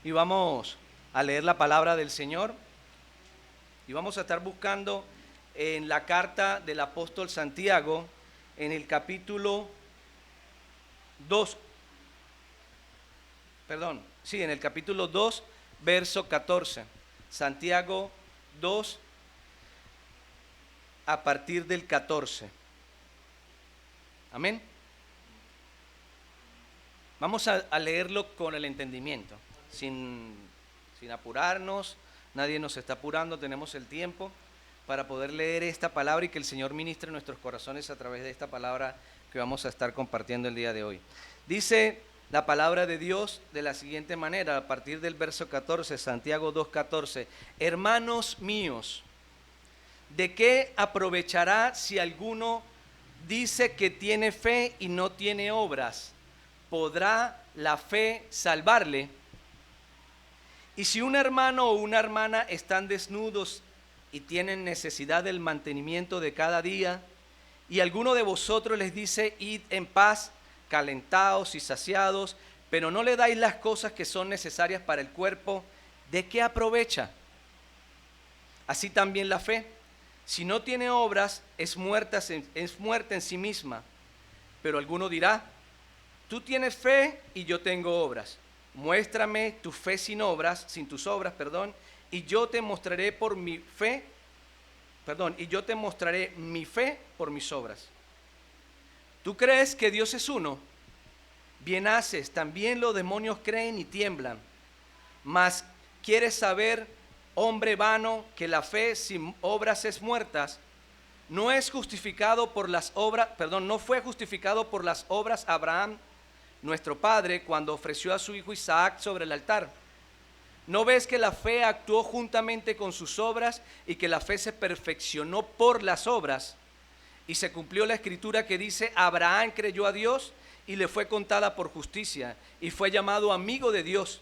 y vamos a leer la palabra del Señor y vamos a estar buscando en la carta del apóstol Santiago en el capítulo 2, en el capítulo 2, verso 14. Santiago 2, a partir del 14. Amén. Vamos a leerlo con el entendimiento, sin apurarnos. Nadie nos está apurando, tenemos el tiempo para poder leer esta palabra y que el Señor ministre nuestros corazones a través de esta palabra que vamos a estar compartiendo el día de hoy. Dice la palabra de Dios de la siguiente manera, a partir del verso 14, Santiago 2:14. Hermanos míos, ¿de qué aprovechará si alguno dice que tiene fe y no tiene obras? ¿Podrá la fe salvarle? Y si un hermano o una hermana están desnudos y tienen necesidad del mantenimiento de cada día, y alguno de vosotros les dice, id en paz, calentados y saciados, pero no le dais las cosas que son necesarias para el cuerpo, ¿de qué aprovecha? Así también la fe, si no tiene obras, es muerta en sí misma. Pero alguno dirá, tú tienes fe y yo tengo obras. Muéstrame tu fe sin tus obras, y yo te mostraré mi fe por mis obras. ¿Tú crees que Dios es uno? Bien haces, también los demonios creen y tiemblan. Mas ¿quieres saber, hombre vano, que la fe sin obras es muerta? No fue justificado por las obras Abraham, nuestro padre, cuando ofreció a su hijo Isaac sobre el altar. ¿No ves que la fe actuó juntamente con sus obras y que la fe se perfeccionó por las obras? Y se cumplió la escritura que dice, Abraham creyó a Dios y le fue contada por justicia y fue llamado amigo de Dios.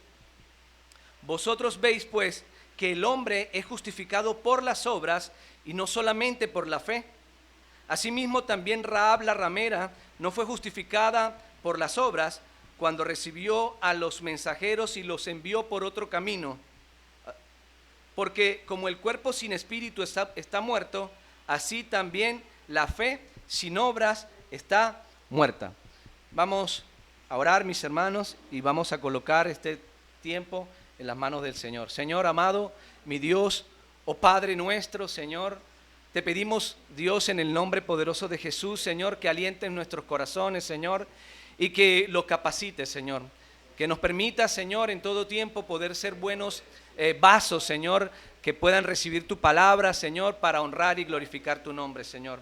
Vosotros veis pues que el hombre es justificado por las obras y no solamente por la fe. Asimismo también Rahab la ramera no fue justificada por las obras cuando recibió a los mensajeros y los envió por otro camino. Porque como el cuerpo sin espíritu está muerto, así también la fe sin obras está muerta. Vamos a orar, mis hermanos, y vamos a colocar este tiempo en las manos del Señor. Señor amado, mi Dios, oh Padre nuestro, Señor, te pedimos, Dios, en el nombre poderoso de Jesús, Señor, que alientes nuestros corazones, Señor, y que lo capacites, Señor. Que nos permita, Señor, en todo tiempo poder ser buenos vasos, Señor, que puedan recibir tu palabra, Señor, para honrar y glorificar tu nombre, Señor.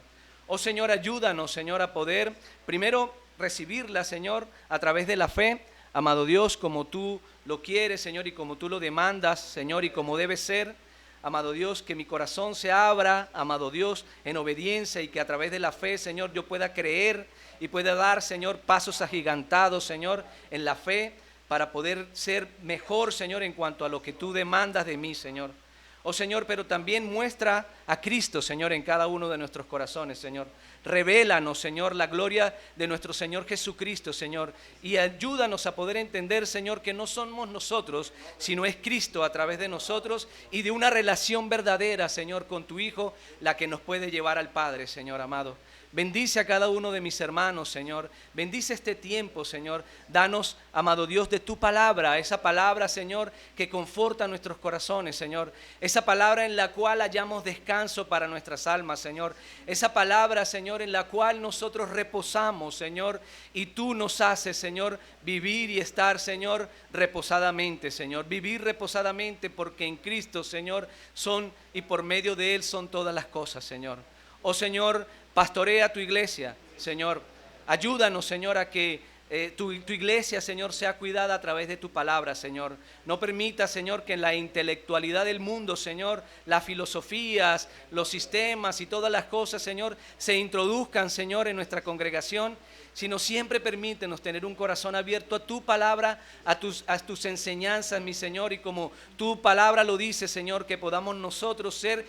Oh, Señor, ayúdanos, Señor, a poder primero recibirla, Señor, a través de la fe, amado Dios, como tú lo quieres, Señor, y como tú lo demandas, Señor, y como debe ser. Amado Dios, que mi corazón se abra, amado Dios, en obediencia y que a través de la fe, Señor, yo pueda creer y pueda dar, Señor, pasos agigantados, Señor, en la fe para poder ser mejor, Señor, en cuanto a lo que tú demandas de mí, Señor. Oh Señor, pero también muestra a Cristo, Señor, en cada uno de nuestros corazones, Señor. Revélanos, Señor, la gloria de nuestro Señor Jesucristo, Señor. Y ayúdanos a poder entender, Señor, que no somos nosotros, sino es Cristo a través de nosotros y de una relación verdadera, Señor, con tu Hijo, la que nos puede llevar al Padre, Señor amado. Bendice a cada uno de mis hermanos, Señor. Bendice este tiempo, Señor. Danos, amado Dios, de tu palabra, esa palabra, Señor, que conforta nuestros corazones, Señor. Esa palabra en la cual hallamos descanso para nuestras almas, Señor. Esa palabra, Señor, en la cual nosotros reposamos, Señor. Y tú nos haces, Señor, vivir y estar, Señor, reposadamente, Señor. Vivir reposadamente porque en Cristo, Señor, son y por medio de Él son todas las cosas, Señor. Oh, Señor, pastorea tu iglesia, Señor. Ayúdanos, Señor, a que tu iglesia, Señor, sea cuidada a través de tu palabra, Señor. No permita, Señor, que en la intelectualidad del mundo, Señor, las filosofías, los sistemas y todas las cosas, Señor, se introduzcan, Señor, en nuestra congregación, sino siempre permítenos tener un corazón abierto a tu palabra, a tus enseñanzas, mi Señor, y como tu palabra lo dice, Señor, que podamos nosotros ser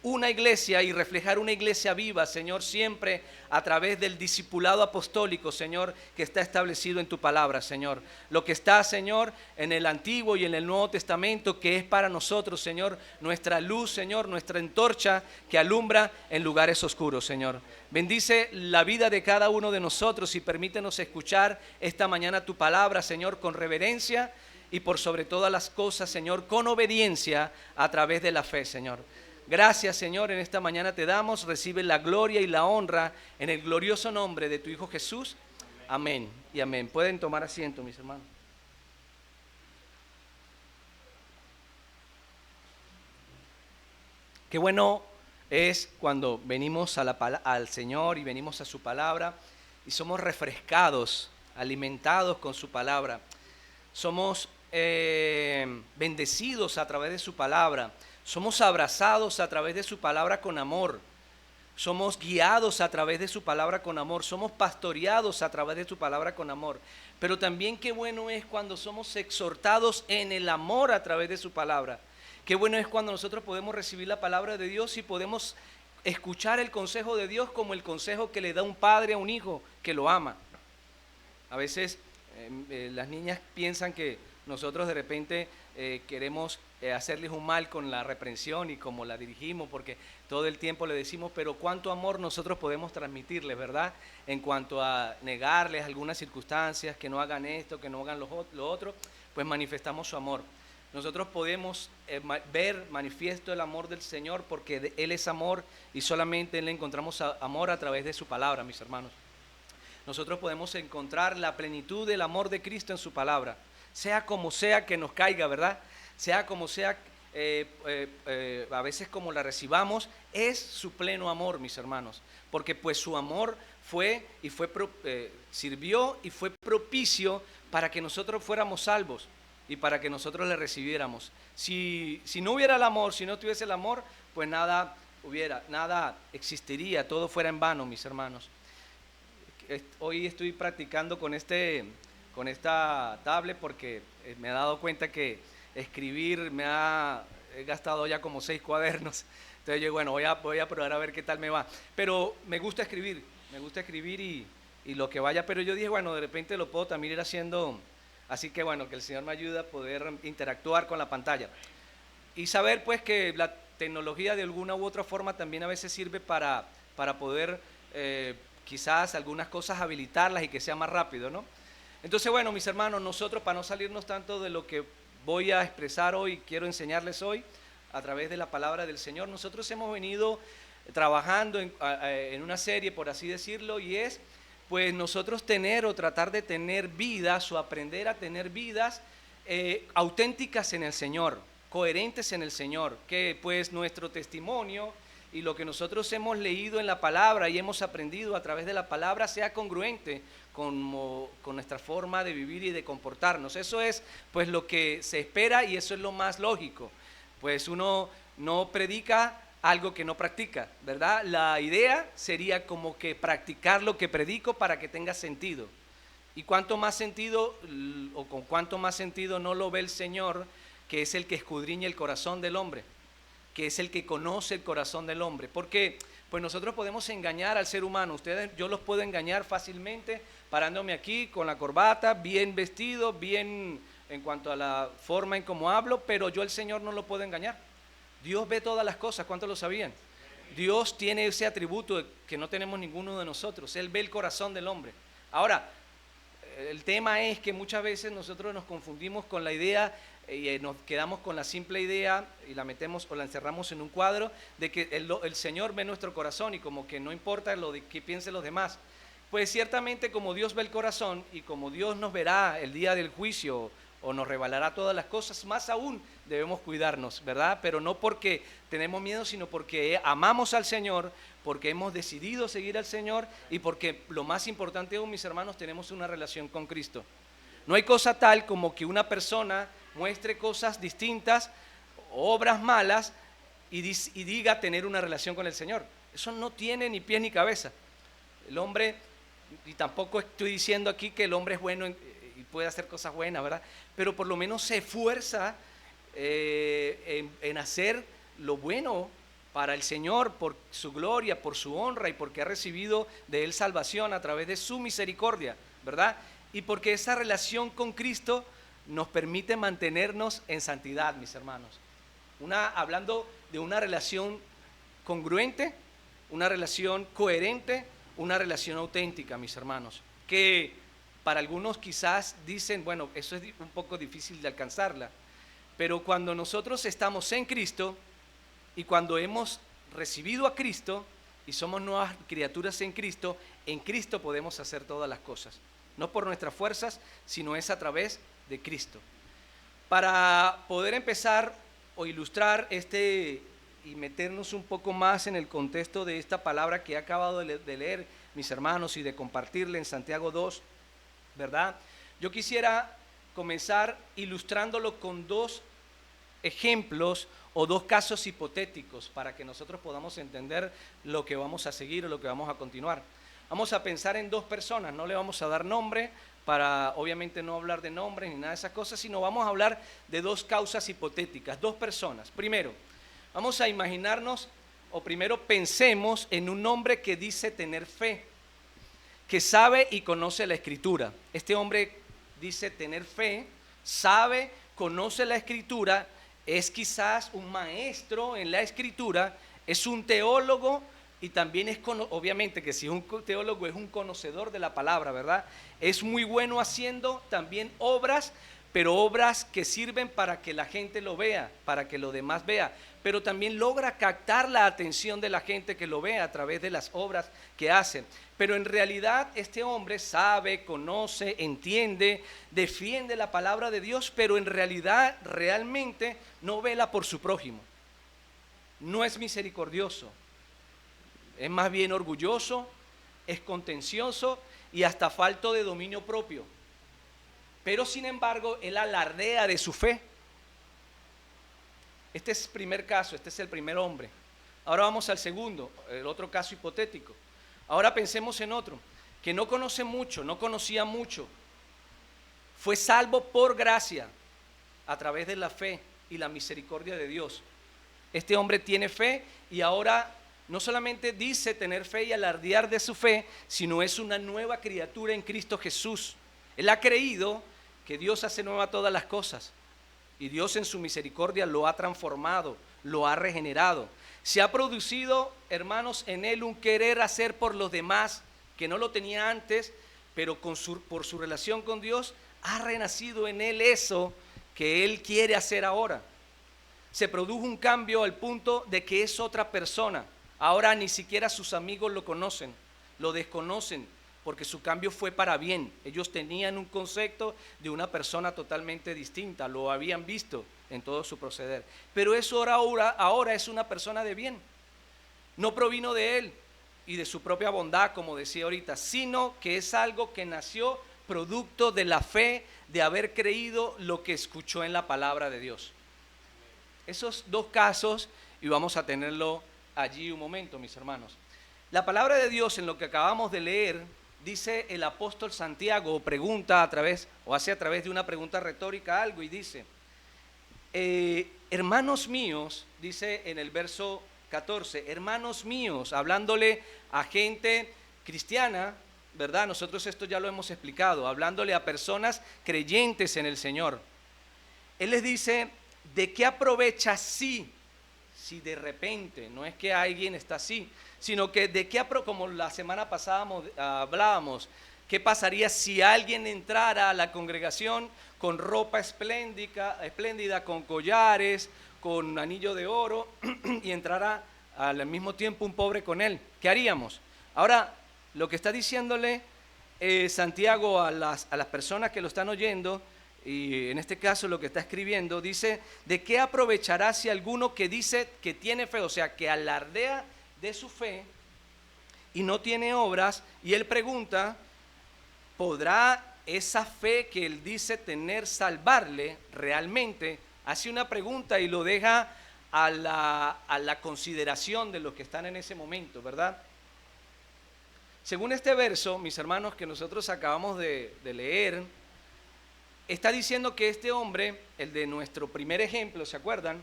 una iglesia y reflejar una iglesia viva, Señor, siempre a través del discipulado apostólico, Señor, que está establecido en tu palabra, Señor. Lo que está, Señor, en el Antiguo y en el Nuevo Testamento, que es para nosotros, Señor, nuestra luz, Señor, nuestra antorcha que alumbra en lugares oscuros, Señor. Bendice la vida de cada uno de nosotros y permítenos escuchar esta mañana tu palabra, Señor, con reverencia y por sobre todas las cosas, Señor, con obediencia a través de la fe, Señor. Gracias, Señor, en esta mañana te damos, recibe la gloria y la honra en el glorioso nombre de tu Hijo Jesús. Amén y amén. Pueden tomar asiento, mis hermanos. Qué bueno es cuando venimos al Señor y venimos a su palabra y somos refrescados, alimentados con su palabra. Somos bendecidos a través de su palabra. Somos abrazados a través de su palabra con amor. Somos guiados a través de su palabra con amor. Somos pastoreados a través de su palabra con amor. Pero también qué bueno es cuando somos exhortados en el amor a través de su palabra. Qué bueno es cuando nosotros podemos recibir la palabra de Dios y podemos escuchar el consejo de Dios como el consejo que le da un padre a un hijo que lo ama. A veces las niñas piensan que nosotros de repente queremos hacerles un mal con la reprensión y como la dirigimos, porque todo el tiempo le decimos, pero cuánto amor nosotros podemos transmitirles, ¿verdad? En cuanto a negarles algunas circunstancias, que no hagan esto, que no hagan lo otro, pues manifestamos su amor. Nosotros podemos ver manifiesto el amor del Señor porque Él es amor y solamente en Él encontramos amor a través de su palabra, mis hermanos. Nosotros podemos encontrar la plenitud del amor de Cristo en su palabra, sea como sea que nos caiga, ¿verdad? Sea como sea, a veces como la recibamos, es su pleno amor, mis hermanos, porque pues su amor sirvió y fue propicio para que nosotros fuéramos salvos y para que nosotros le recibiéramos. Si no hubiera el amor, si no tuviese el amor, pues nada existiría, todo fuera en vano, mis hermanos. Hoy estoy practicando con esta tablet porque me he dado cuenta que escribir he gastado ya como 6 cuadernos. Entonces yo, bueno, voy a probar a ver qué tal me va. Pero me gusta escribir y lo que vaya. Pero yo dije, bueno, de repente lo puedo también ir haciendo. Así que bueno, que el Señor me ayude a poder interactuar con la pantalla. Y saber pues que la tecnología de alguna u otra forma también a veces sirve para poder quizás algunas cosas habilitarlas y que sea más rápido, ¿no? Entonces, bueno, mis hermanos, nosotros para no salirnos tanto de lo que voy a expresar hoy, quiero enseñarles hoy a través de la palabra del Señor, nosotros hemos venido trabajando en una serie, por así decirlo, y es pues nosotros tener o tratar de tener vidas o aprender a tener vidas auténticas en el Señor, coherentes en el Señor, que pues nuestro testimonio y lo que nosotros hemos leído en la palabra y hemos aprendido a través de la palabra sea congruente con nuestra forma de vivir y de comportarnos. Eso es pues lo que se espera y eso es lo más lógico. Pues uno no predica algo que no practica, ¿verdad? La idea sería como que practicar lo que predico para que tenga sentido. Y cuánto más sentido o con cuánto más sentido no lo ve el Señor, que es el que escudriña el corazón del hombre, que es el que conoce el corazón del hombre, porque pues nosotros podemos engañar al ser humano. Yo los puedo engañar fácilmente parándome aquí con la corbata, bien vestido, bien en cuanto a la forma en cómo hablo, pero yo al Señor no lo puedo engañar. Dios ve todas las cosas, ¿cuántos lo sabían? Dios tiene ese atributo que no tenemos ninguno de nosotros, Él ve el corazón del hombre. Ahora, el tema es que muchas veces nosotros nos confundimos con la idea y nos quedamos con la simple idea y la metemos o la encerramos en un cuadro de que el Señor ve nuestro corazón y como que no importa lo de que piensen los demás. Pues ciertamente como Dios ve el corazón y como Dios nos verá el día del juicio o nos revelará todas las cosas, más aún debemos cuidarnos, ¿verdad? Pero no porque tenemos miedo, sino porque amamos al Señor, porque hemos decidido seguir al Señor y porque lo más importante aún, mis hermanos, tenemos una relación con Cristo. No hay cosa tal como que una persona muestre cosas distintas, obras malas y diga tener una relación con el Señor. Eso no tiene ni pies ni cabeza. El hombre, y tampoco estoy diciendo aquí que el hombre es bueno y puede hacer cosas buenas, ¿verdad? Pero por lo menos se esfuerza en hacer lo bueno para el Señor por su gloria, por su honra y porque ha recibido de Él salvación a través de su misericordia, ¿verdad? Y porque esa relación con Cristo nos permite mantenernos en santidad, mis hermanos. Hablando de una relación congruente, una relación coherente, una relación auténtica, mis hermanos, que para algunos quizás dicen, bueno, eso es un poco difícil de alcanzarla, pero cuando nosotros estamos en Cristo y cuando hemos recibido a Cristo y somos nuevas criaturas en Cristo podemos hacer todas las cosas, no por nuestras fuerzas, sino es a través de Cristo. Para poder empezar o ilustrar y meternos un poco más en el contexto de esta palabra que he acabado de leer, mis hermanos, y de compartirle en Santiago 2, ¿verdad? Yo quisiera comenzar ilustrándolo con dos ejemplos o dos casos hipotéticos para que nosotros podamos entender lo que vamos a seguir o lo que vamos a continuar. Vamos a pensar en dos personas, no le vamos a dar nombre para obviamente no hablar de nombres ni nada de esas cosas, sino vamos a hablar de dos causas hipotéticas, dos personas. Primero, vamos a imaginarnos, o primero pensemos en un hombre que dice tener fe, que sabe y conoce la Escritura. Este hombre dice tener fe, sabe, conoce la Escritura, es quizás un maestro en la Escritura, es un teólogo y también obviamente que si es un teólogo es un conocedor de la palabra, ¿verdad? Es muy bueno haciendo también obras, pero obras que sirven para que la gente lo vea, para que lo demás vea, pero también logra captar la atención de la gente que lo vea a través de las obras que hace. Pero en realidad este hombre sabe, conoce, entiende, defiende la palabra de Dios, pero en realidad realmente no vela por su prójimo. No es misericordioso, es más bien orgulloso, es contencioso y hasta falto de dominio propio. Pero sin embargo, él alardea de su fe. Este es el primer caso, este es el primer hombre. Ahora vamos al segundo, el otro caso hipotético. Ahora pensemos en otro, que no conoce mucho, no conocía mucho. Fue salvo por gracia, a través de la fe y la misericordia de Dios. Este hombre tiene fe y ahora no solamente dice tener fe y alardear de su fe, sino es una nueva criatura en Cristo Jesús. Él ha creído que Dios hace nueva todas las cosas y Dios en su misericordia lo ha transformado, lo ha regenerado. Se ha producido, hermanos, en él un querer hacer por los demás que no lo tenía antes, pero por su relación con Dios ha renacido en él eso que él quiere hacer ahora. Se produjo un cambio al punto de que es otra persona. Ahora ni siquiera sus amigos lo conocen, lo desconocen, porque su cambio fue para bien. Ellos tenían un concepto de una persona totalmente distinta, lo habían visto en todo su proceder. Pero eso ahora es una persona de bien. No provino de él y de su propia bondad, como decía ahorita, sino que es algo que nació producto de la fe, de haber creído lo que escuchó en la palabra de Dios. Esos dos casos, y vamos a tenerlo allí un momento, mis hermanos. La palabra de Dios, en lo que acabamos de leer, dice el apóstol Santiago, pregunta hace a través de una pregunta retórica algo y dice, hermanos míos, dice en el verso 14, hermanos míos, hablándole a gente cristiana, ¿verdad? Nosotros esto ya lo hemos explicado, hablándole a personas creyentes en el Señor. Él les dice, ¿de qué aprovecha si de repente, no es que alguien está así, sino que como la semana pasada hablábamos, qué pasaría si alguien entrara a la congregación con ropa espléndida, con collares, con anillo de oro y entrara al mismo tiempo un pobre con él? ¿Qué haríamos? Ahora, lo que está diciéndole Santiago a las personas que lo están oyendo, y en este caso lo que está escribiendo, dice, ¿de qué aprovechará si alguno que dice que tiene fe, o sea, que alardea de su fe y no tiene obras? Y él pregunta, ¿podrá esa fe que él dice tener salvarle realmente? Hace una pregunta y lo deja a la consideración de los que están en ese momento, ¿verdad? Según este verso, mis hermanos, que nosotros acabamos de leer, está diciendo que este hombre, el de nuestro primer ejemplo, ¿se acuerdan?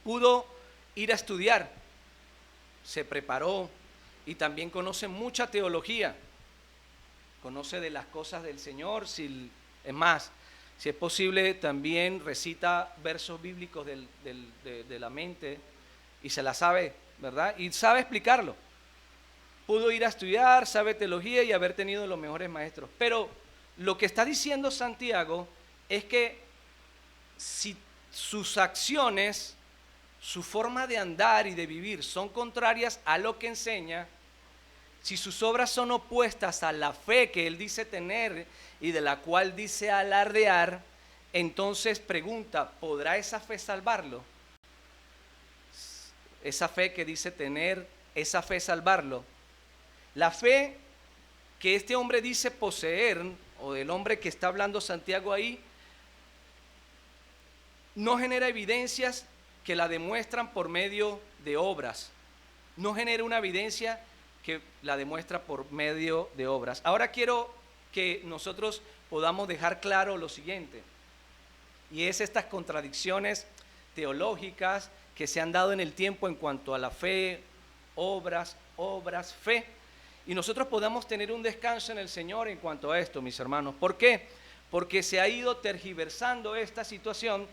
Pudo ir a estudiar, se preparó y también conoce mucha teología, conoce de las cosas del Señor, es más, si es posible también recita versos bíblicos de la mente y se la sabe, ¿verdad? Y sabe explicarlo. Pudo ir a estudiar, sabe teología y haber tenido los mejores maestros. Pero lo que está diciendo Santiago es que si sus acciones, su forma de andar y de vivir son contrarias a lo que enseña, si sus obras son opuestas a la fe que él dice tener y de la cual dice alardear, entonces pregunta, ¿podrá esa fe salvarlo? Esa fe que dice tener, esa fe salvarlo. La fe que este hombre dice poseer, o del hombre que está hablando Santiago ahí, no genera evidencias que la demuestran por medio de obras. No genera una evidencia que la demuestra por medio de obras. Ahora quiero que nosotros podamos dejar claro lo siguiente, y es estas contradicciones teológicas que se han dado en el tiempo en cuanto a la fe, obras, fe, y nosotros podamos tener un descanso en el Señor en cuanto a esto, mis hermanos. ¿Por qué? Porque se ha ido tergiversando esta situación.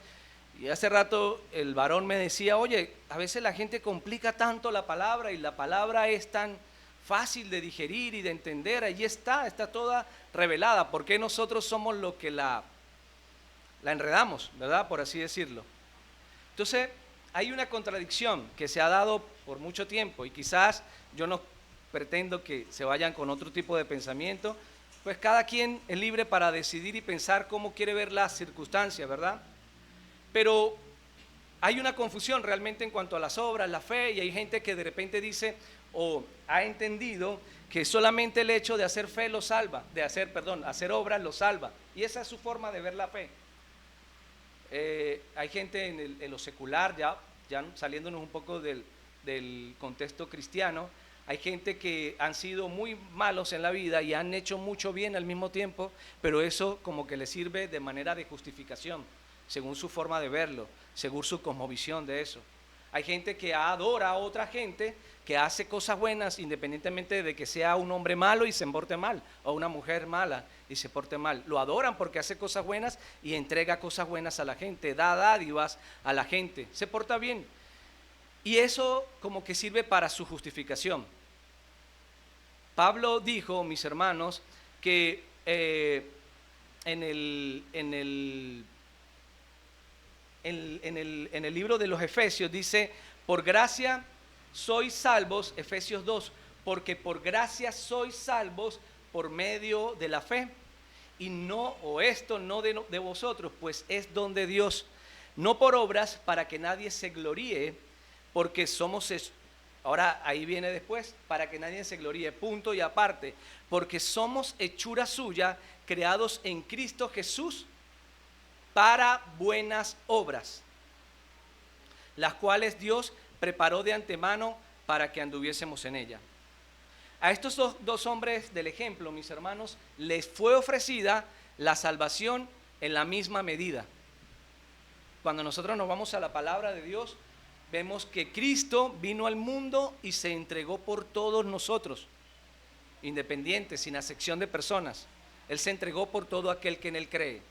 Y hace rato el varón me decía, oye, a veces la gente complica tanto la palabra y la palabra es tan fácil de digerir y de entender, ahí está toda revelada. ¿Por qué nosotros somos los que la enredamos, verdad? Por así decirlo. Entonces, hay una contradicción que se ha dado por mucho tiempo y quizás yo no pretendo que se vayan con otro tipo de pensamiento, pues cada quien es libre para decidir y pensar cómo quiere ver las circunstancias, ¿verdad? Pero hay una confusión realmente en cuanto a las obras, la fe, y hay gente que de repente dice o ha entendido que solamente el hecho de hacer fe lo salva, hacer obras lo salva, y esa es su forma de ver la fe. Hay gente en lo secular, ya saliéndonos un poco del contexto cristiano, hay gente que han sido muy malos en la vida y han hecho mucho bien al mismo tiempo, pero eso como que les sirve de manera de justificación, según su forma de verlo, según su cosmovisión de eso. Hay gente que adora a otra gente que hace cosas buenas independientemente de que sea un hombre malo y se porte mal, o una mujer mala y se porte mal. Lo adoran porque hace cosas buenas y entrega cosas buenas a la gente, da dádivas a la gente, se porta bien. Y eso como que sirve para su justificación. Pablo dijo, mis hermanos, que en el libro de los Efesios dice, por gracia sois salvos, Efesios 2, porque por gracia sois salvos por medio de la fe, y no, o esto no de vosotros, pues es don de Dios, no por obras para que nadie se gloríe, porque somos, ahora ahí viene después, para que nadie se gloríe, punto y aparte, porque somos hechura suya, creados en Cristo Jesús, para buenas obras, las cuales Dios preparó de antemano para que anduviésemos en ella. A estos dos hombres del ejemplo, mis hermanos, les fue ofrecida la salvación en la misma medida. Cuando nosotros nos vamos a la palabra de Dios, vemos que Cristo vino al mundo y se entregó por todos nosotros, independiente, sin acepción de personas. Él se entregó por todo aquel que en Él cree.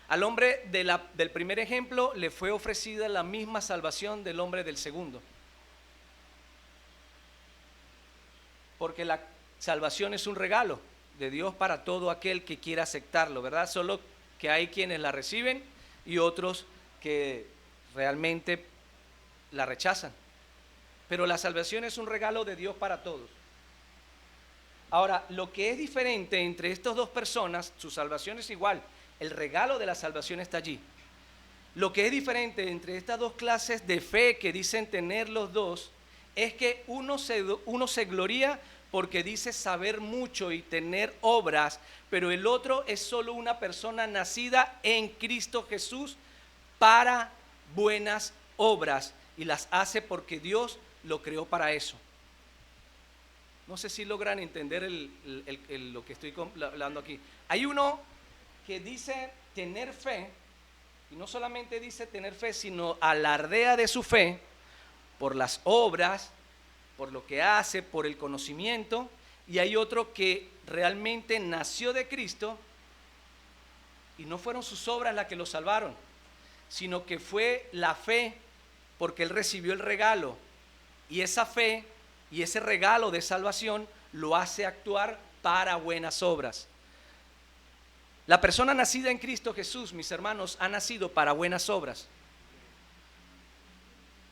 Al hombre del primer ejemplo le fue ofrecida la misma salvación del hombre del segundo. Porque la salvación es un regalo de Dios para todo aquel que quiera aceptarlo, ¿verdad? Solo que hay quienes la reciben y otros que realmente la rechazan. Pero la salvación es un regalo de Dios para todos. Ahora, lo que es diferente entre estas dos personas, su salvación es igual. El regalo de la salvación está allí. Lo que es diferente entre estas dos clases de fe que dicen tener los dos es que uno se gloría porque dice saber mucho y tener obras, pero el otro es solo una persona nacida en Cristo Jesús para buenas obras y las hace porque Dios lo creó para eso. No sé si logran entender lo que estoy hablando aquí. Hay uno que dice tener fe, y no solamente dice tener fe, sino alardea de su fe por las obras, por lo que hace, por el conocimiento, y hay otro que realmente nació de Cristo y no fueron sus obras las que lo salvaron, sino que fue la fe, porque él recibió el regalo, y esa fe y ese regalo de salvación lo hace actuar para buenas obras. La persona nacida en Cristo Jesús, mis hermanos, ha nacido para buenas obras.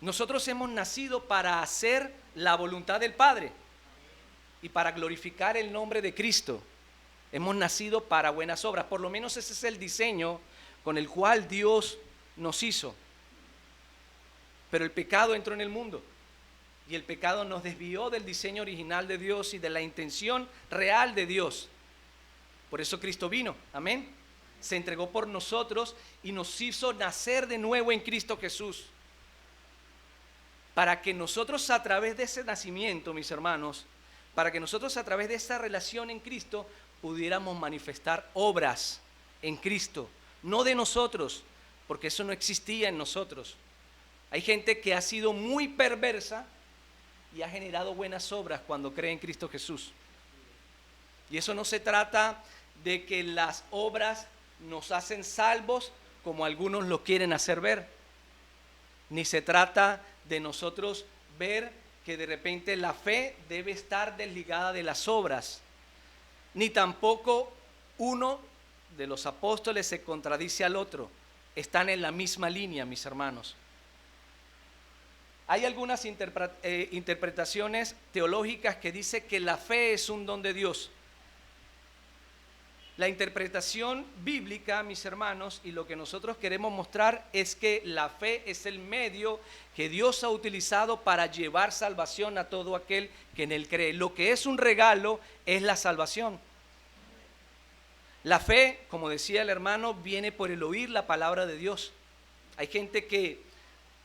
Nosotros hemos nacido para hacer la voluntad del Padre y para glorificar el nombre de Cristo. Hemos nacido para buenas obras. Por lo menos ese es el diseño con el cual Dios nos hizo. Pero el pecado entró en el mundo y el pecado nos desvió del diseño original de Dios y de la intención real de Dios. Por eso Cristo vino, amén. Se entregó por nosotros y nos hizo nacer de nuevo en Cristo Jesús, para que nosotros a través de ese nacimiento, mis hermanos, para que nosotros a través de esa relación en Cristo pudiéramos manifestar obras en Cristo, no de nosotros, porque eso no existía en nosotros. Hay gente que ha sido muy perversa y ha generado buenas obras cuando cree en Cristo Jesús. Y eso no se trata de que las obras nos hacen salvos como algunos lo quieren hacer ver, ni se trata de nosotros ver que de repente la fe debe estar desligada de las obras, ni tampoco uno de los apóstoles se contradice al otro. Están en la misma línea, mis hermanos. Hay algunas interpretaciones teológicas que dicen que la fe es un don de Dios. La interpretación bíblica, mis hermanos, y lo que nosotros queremos mostrar es que la fe es el medio que Dios ha utilizado para llevar salvación a todo aquel que en Él cree. Lo que es un regalo es la salvación. La fe, como decía el hermano, viene por el oír la palabra de Dios. Hay gente que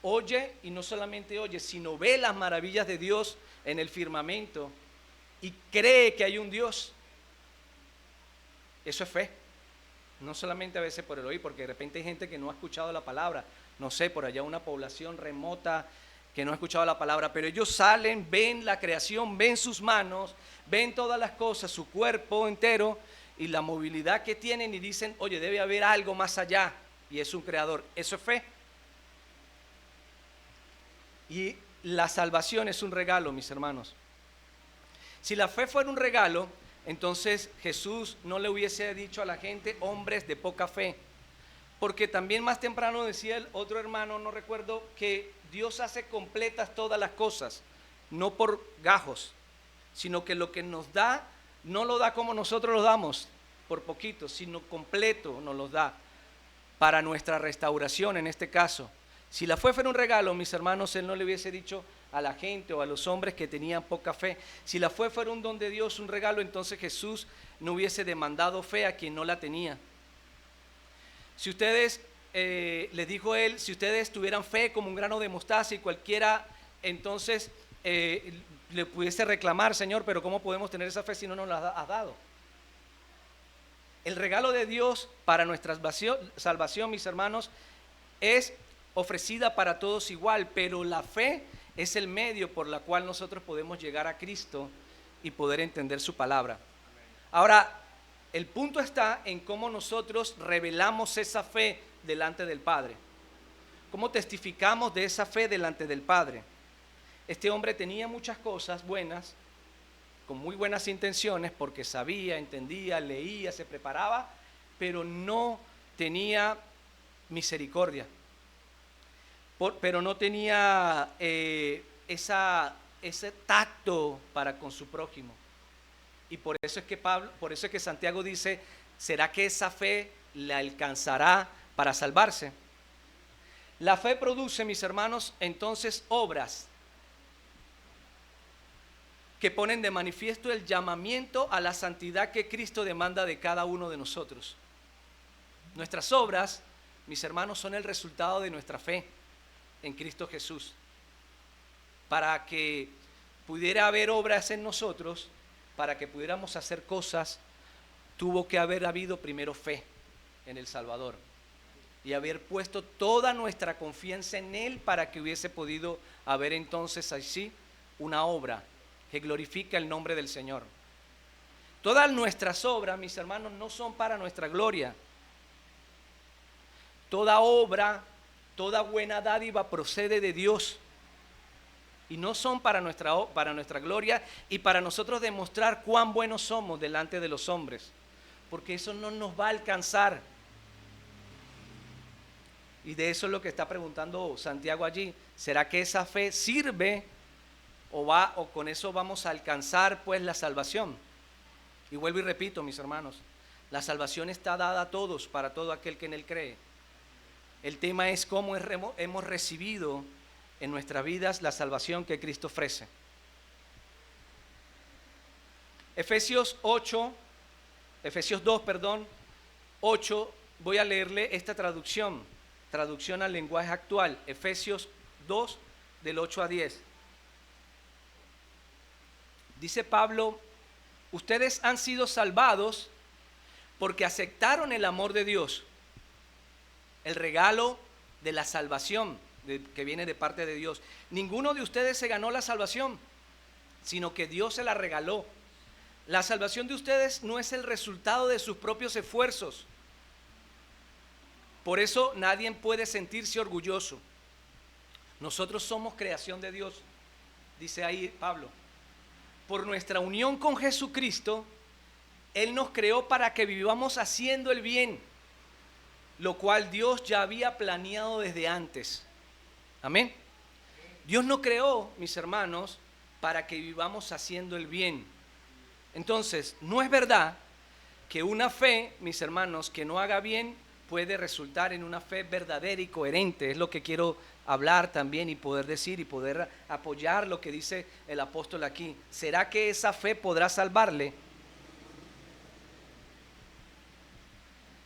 oye y no solamente oye, sino ve las maravillas de Dios en el firmamento y cree que hay un Dios. Eso es fe. No solamente a veces por el oír, porque de repente hay gente que no ha escuchado la palabra. No sé, por allá una población remota que no ha escuchado la palabra, pero ellos salen, ven la creación, ven sus manos, ven todas las cosas, su cuerpo entero y la movilidad que tienen y dicen, oye, debe haber algo más allá y es un creador. Eso es fe. Y la salvación es un regalo, mis hermanos. Si la fe fuera un regalo, entonces Jesús no le hubiese dicho a la gente hombres de poca fe, porque también más temprano decía el otro hermano, no recuerdo, que Dios hace completas todas las cosas, no por gajos, sino que lo que nos da, no lo da como nosotros lo damos, por poquito, sino completo nos lo da, para nuestra restauración en este caso. Si la fe fuera un regalo, mis hermanos, Él no le hubiese dicho a la gente o a los hombres que tenían poca fe. Si la fe fuera un don de Dios, un regalo, entonces Jesús no hubiese demandado fe a quien no la tenía. Si ustedes, les dijo Él, si ustedes tuvieran fe como un grano de mostaza y cualquiera, entonces le pudiese reclamar, Señor, pero ¿cómo podemos tener esa fe si no nos la has dado? El regalo de Dios para nuestra salvación, mis hermanos, es ofrecida para todos igual, pero la fe es el medio por la cual nosotros podemos llegar a Cristo y poder entender su palabra. Ahora, el punto está en cómo nosotros revelamos esa fe delante del Padre. Cómo testificamos de esa fe delante del Padre. Este hombre tenía muchas cosas buenas, con muy buenas intenciones, porque sabía, entendía, leía, se preparaba, pero no tenía misericordia. Pero no tenía ese tacto para con su prójimo. Y por eso es que Santiago dice, ¿será que esa fe le alcanzará para salvarse? La fe produce, mis hermanos, entonces obras que ponen de manifiesto el llamamiento a la santidad que Cristo demanda de cada uno de nosotros. Nuestras obras, mis hermanos, son el resultado de nuestra fe en Cristo Jesús. Para que pudiera haber obras en nosotros, para que pudiéramos hacer cosas, tuvo que haber habido primero fe en el Salvador y haber puesto toda nuestra confianza en Él para que hubiese podido haber entonces así una obra que glorifica el nombre del Señor. Todas nuestras obras, mis hermanos, no son para nuestra gloria. Toda obra, toda buena dádiva procede de Dios. Y no son para nuestra gloria y para nosotros demostrar cuán buenos somos delante de los hombres. Porque eso no nos va a alcanzar. Y de eso es lo que está preguntando Santiago allí. ¿Será que esa fe sirve o con eso vamos a alcanzar pues la salvación? Y vuelvo y repito, mis hermanos, la salvación está dada a todos, para todo aquel que en él cree. El tema es cómo hemos recibido en nuestras vidas la salvación que Cristo ofrece. Efesios 2, 8, voy a leerle esta traducción al lenguaje actual. Efesios 2, del 8 a 10. Dice Pablo: ustedes han sido salvados porque aceptaron el amor de Dios, el regalo de la salvación que viene de parte de Dios. Ninguno de ustedes se ganó la salvación, sino que Dios se la regaló. La salvación de ustedes no es el resultado de sus propios esfuerzos. Por eso nadie puede sentirse orgulloso. Nosotros somos creación de Dios, dice ahí Pablo. Por nuestra unión con Jesucristo, Él nos creó para que vivamos haciendo el bien, lo cual Dios ya había planeado desde antes. Amén. Dios nos creó, mis hermanos, para que vivamos haciendo el bien. Entonces, no es verdad que una fe, mis hermanos, que no haga bien puede resultar en una fe verdadera y coherente. Es lo que quiero hablar también y poder decir y poder apoyar lo que dice el apóstol aquí. ¿Será que esa fe podrá salvarle?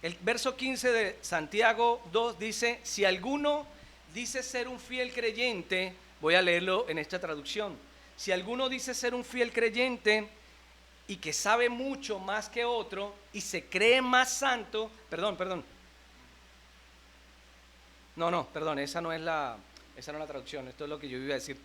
El verso 15 de Santiago 2 dice: si alguno dice ser un fiel creyente, voy a leerlo en esta traducción. Si alguno dice ser un fiel creyente y que sabe mucho más que otro y se cree más santo, perdón, esa no es la traducción, esto es lo que yo iba a decir.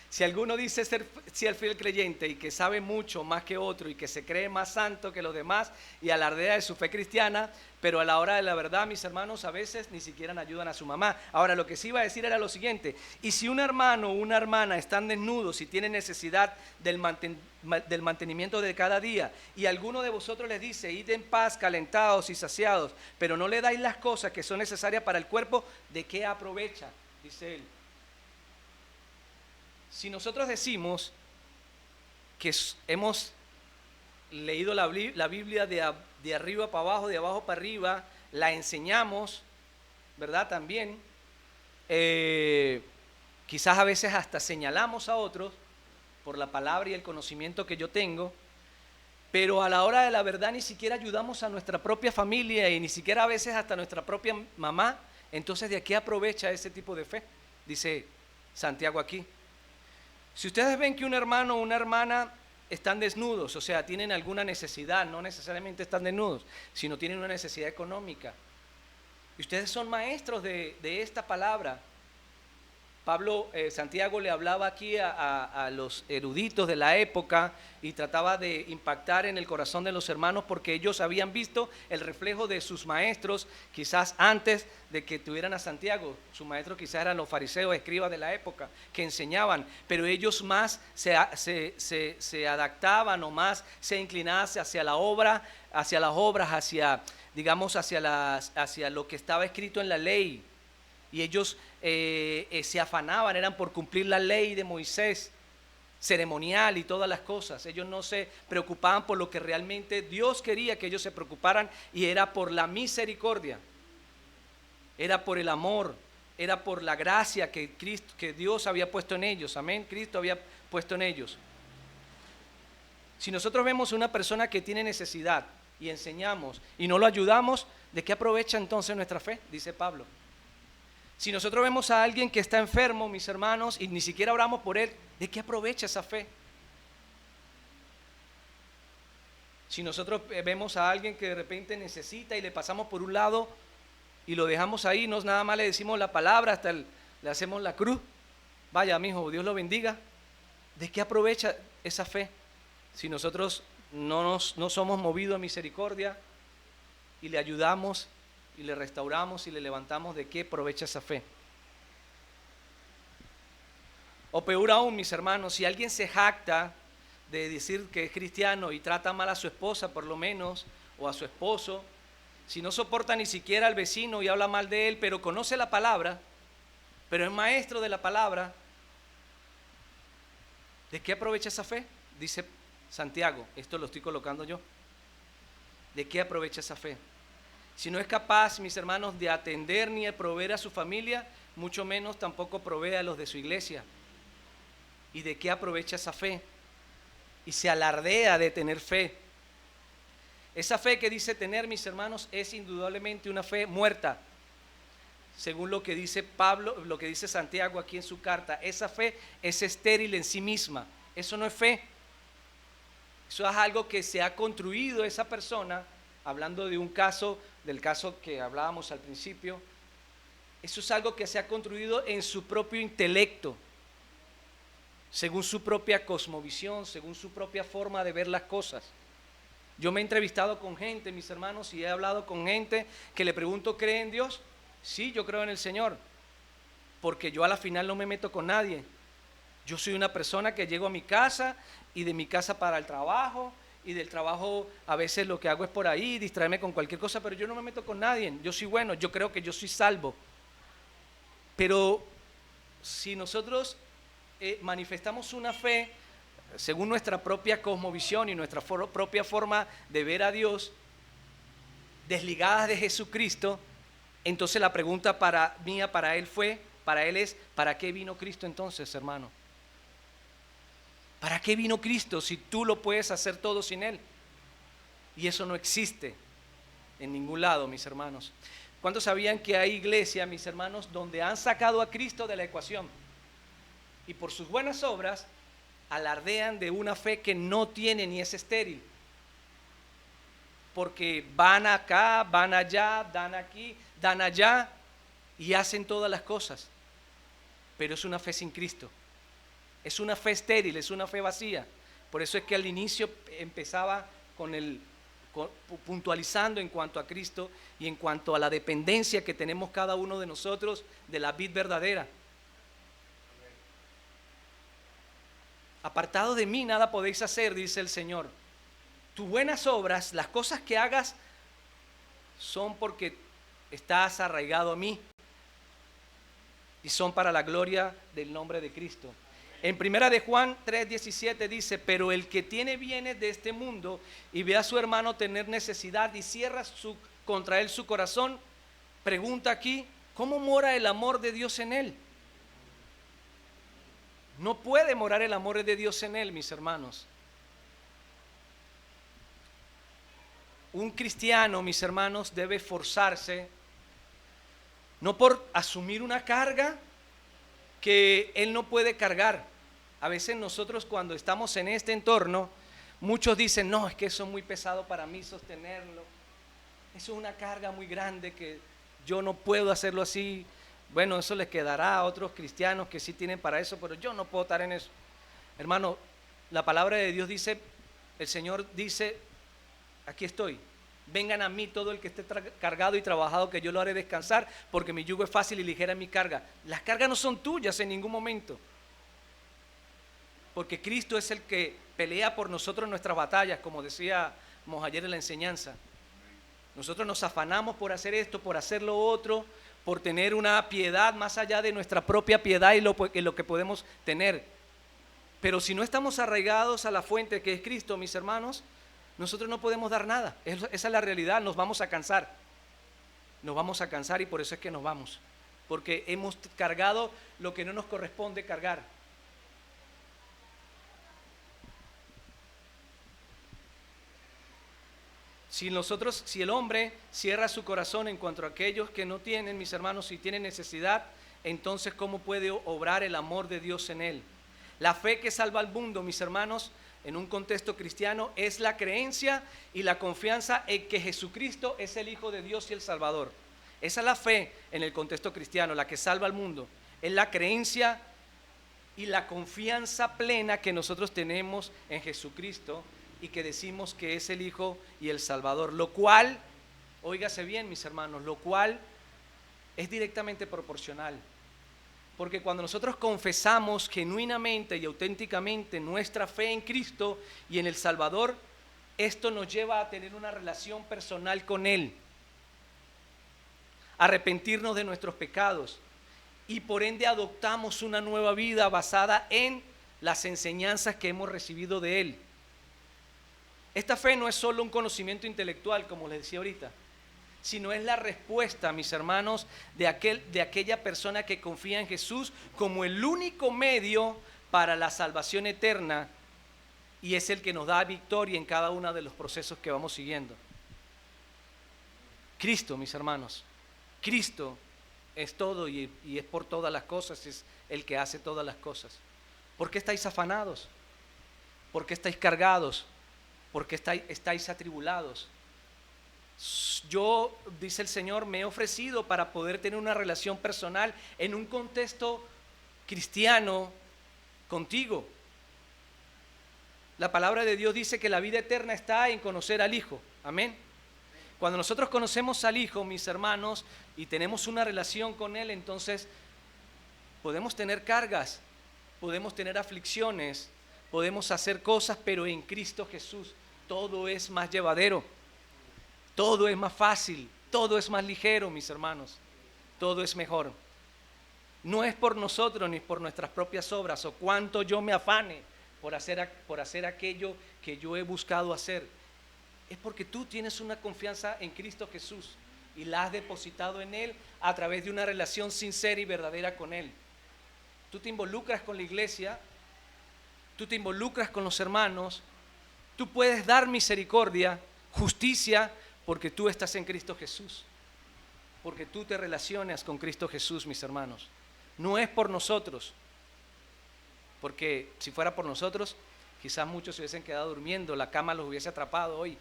Si alguno dice ser fiel creyente y que sabe mucho más que otro y que se cree más santo que los demás y alardea de su fe cristiana, pero a la hora de la verdad, mis hermanos, a veces ni siquiera ayudan a su mamá. Ahora, lo que sí iba a decir era lo siguiente: y si un hermano o una hermana están desnudos y tienen necesidad del mantenimiento de cada día, y alguno de vosotros les dice: id en paz, calentados y saciados, pero no le dais las cosas que son necesarias para el cuerpo, ¿de qué aprovecha? Dice él. Si nosotros decimos que hemos leído la Biblia de arriba para abajo, de abajo para arriba, la enseñamos, ¿verdad? También, quizás a veces hasta señalamos a otros por la palabra y el conocimiento que yo tengo, pero a la hora de la verdad ni siquiera ayudamos a nuestra propia familia y ni siquiera a veces hasta nuestra propia mamá. Entonces, ¿de qué aprovecha ese tipo de fe? Dice Santiago aquí. Si ustedes ven que un hermano o una hermana están desnudos, o sea, tienen alguna necesidad, no necesariamente están desnudos, sino tienen una necesidad económica, y ustedes son maestros de esta palabra. Santiago le hablaba aquí a los eruditos de la época y trataba de impactar en el corazón de los hermanos, porque ellos habían visto el reflejo de sus maestros quizás antes de que tuvieran a Santiago. Sus maestros quizás eran los fariseos, escribas de la época que enseñaban, pero ellos más se adaptaban o más se inclinaban hacia la obra, hacia las obras, hacia lo que estaba escrito en la ley. Y ellos se afanaban, eran por cumplir la ley de Moisés, ceremonial y todas las cosas. Ellos no se preocupaban por lo que realmente Dios quería que ellos se preocuparan, y era por la misericordia, era por el amor, era por la gracia que Dios había puesto en ellos. Amén, Cristo había puesto en ellos. Si nosotros vemos a una persona que tiene necesidad y enseñamos y no lo ayudamos, ¿de qué aprovecha entonces nuestra fe? Dice Pablo. Si nosotros vemos a alguien que está enfermo, mis hermanos, y ni siquiera oramos por él, ¿de qué aprovecha esa fe? Si nosotros vemos a alguien que de repente necesita y le pasamos por un lado y lo dejamos ahí, no nada más le decimos la palabra, le hacemos la cruz, vaya mijo, Dios lo bendiga, ¿De qué aprovecha esa fe? Si nosotros no somos movidos a misericordia y le ayudamos y le restauramos y le levantamos, ¿de qué aprovecha esa fe? O peor aún, mis hermanos, si alguien se jacta de decir que es cristiano y trata mal a su esposa por lo menos, o a su esposo, si no soporta ni siquiera al vecino y habla mal de él, pero conoce la palabra, pero es maestro de la palabra, ¿de qué aprovecha esa fe? Dice Santiago, esto lo estoy colocando yo. ¿De qué aprovecha esa fe? Si no es capaz, mis hermanos, de atender ni de proveer a su familia, mucho menos tampoco provee a los de su iglesia. ¿Y de qué aprovecha esa fe? Y se alardea de tener fe. Esa fe que dice tener, mis hermanos, es indudablemente una fe muerta. Según lo que dice Pablo, lo que dice Santiago aquí en su carta, esa fe es estéril en sí misma. Eso no es fe. Eso es algo que se ha construido esa persona, hablando de un caso, del caso que hablábamos al principio. Eso es algo que se ha construido en su propio intelecto, según su propia cosmovisión, según su propia forma de ver las cosas. Yo me he entrevistado con gente, mis hermanos, y he hablado con gente que le pregunto, ¿cree en Dios? Sí, yo creo en el Señor, porque yo a la final no me meto con nadie. Yo soy una persona que llego a mi casa y de mi casa para el trabajo, y del trabajo a veces lo que hago es por ahí, distraerme con cualquier cosa, pero yo no me meto con nadie. Yo soy bueno, yo creo que yo soy salvo. Pero si nosotros manifestamos una fe según nuestra propia cosmovisión y nuestra propia forma de ver a Dios, desligadas de Jesucristo, entonces la pregunta para él es, ¿para qué vino Cristo entonces, hermano? ¿Para qué vino Cristo si tú lo puedes hacer todo sin Él? Y eso no existe en ningún lado, mis hermanos. ¿Cuántos sabían que hay iglesias, mis hermanos, donde han sacado a Cristo de la ecuación? Y por sus buenas obras alardean de una fe que no tiene ni es estéril. Porque van acá, van allá, dan aquí, dan allá y hacen todas las cosas. Pero es una fe sin Cristo. Es una fe estéril, es una fe vacía. Por eso es que al inicio empezaba puntualizando en cuanto a Cristo y en cuanto a la dependencia que tenemos cada uno de nosotros de la vid verdadera. Apartado de mí nada podéis hacer, dice el Señor. Tus buenas obras, las cosas que hagas, son porque estás arraigado a mí y son para la gloria del nombre de Cristo. En 1 de Juan 3:17 dice, pero el que tiene bienes de este mundo y ve a su hermano tener necesidad y cierra contra él su corazón, pregunta aquí, ¿cómo mora el amor de Dios en él? No puede morar el amor de Dios en él, mis hermanos. Un cristiano, mis hermanos, debe esforzarse, no por asumir una carga que él no puede cargar. A veces nosotros cuando estamos en este entorno, muchos dicen, no, es que eso es muy pesado para mí sostenerlo. Eso es una carga muy grande que yo no puedo hacerlo así. Bueno, eso les quedará a otros cristianos que sí tienen para eso, pero yo no puedo estar en eso. Hermano, la palabra de Dios dice, el Señor dice, aquí estoy, vengan a mí todo el que esté cargado y trabajado, que yo lo haré descansar, porque mi yugo es fácil y ligera mi carga. Las cargas no son tuyas en ningún momento, porque Cristo es el que pelea por nosotros nuestras batallas, como decíamos ayer en la enseñanza. Nosotros nos afanamos por hacer esto, por hacer lo otro, por tener una piedad más allá de nuestra propia piedad y lo que podemos tener. Pero si no estamos arraigados a la fuente que es Cristo, mis hermanos, nosotros no podemos dar nada. Esa es la realidad, nos vamos a cansar. Nos vamos a cansar y por eso es que nos vamos. Porque hemos cargado lo que no nos corresponde cargar. Si el hombre cierra su corazón en cuanto a aquellos que no tienen, mis hermanos, si tienen necesidad, entonces ¿cómo puede obrar el amor de Dios en él? La fe que salva al mundo, mis hermanos, en un contexto cristiano, es la creencia y la confianza en que Jesucristo es el Hijo de Dios y el Salvador. Esa es la fe en el contexto cristiano, la que salva al mundo. Es la creencia y la confianza plena que nosotros tenemos en Jesucristo y que decimos que es el Hijo y el Salvador, lo cual, óigase bien mis hermanos, lo cual es directamente proporcional. Porque cuando nosotros confesamos genuinamente y auténticamente nuestra fe en Cristo y en el Salvador, esto nos lleva a tener una relación personal con Él, arrepentirnos de nuestros pecados y por ende adoptamos una nueva vida basada en las enseñanzas que hemos recibido de Él. Esta fe no es solo un conocimiento intelectual, como les decía ahorita, sino es la respuesta, mis hermanos, de aquella persona que confía en Jesús como el único medio para la salvación eterna, y es el que nos da victoria en cada uno de los procesos que vamos siguiendo. Cristo, mis hermanos, Cristo es todo y es por todas las cosas, es el que hace todas las cosas. ¿Por qué estáis afanados? ¿Por qué estáis cargados? ¿Por qué estáis atribulados? Yo, dice el Señor, me he ofrecido para poder tener una relación personal en un contexto cristiano contigo. La palabra de Dios dice que la vida eterna está en conocer al Hijo. Amén. Cuando nosotros conocemos al Hijo, mis hermanos, y tenemos una relación con Él, entonces podemos tener cargas, podemos tener aflicciones, podemos hacer cosas, pero en Cristo Jesús todo es más llevadero. Todo es más fácil, todo es más ligero, mis hermanos, todo es mejor. No es por nosotros ni por nuestras propias obras o cuánto yo me afane por hacer aquello que yo he buscado hacer. Es porque tú tienes una confianza en Cristo Jesús y la has depositado en Él a través de una relación sincera y verdadera con Él. Tú te involucras con la iglesia, tú te involucras con los hermanos, tú puedes dar misericordia, justicia, porque tú estás en Cristo Jesús, porque tú te relacionas con Cristo Jesús, mis hermanos. No es por nosotros, porque si fuera por nosotros, quizás muchos se hubiesen quedado durmiendo, la cama los hubiese atrapado hoy.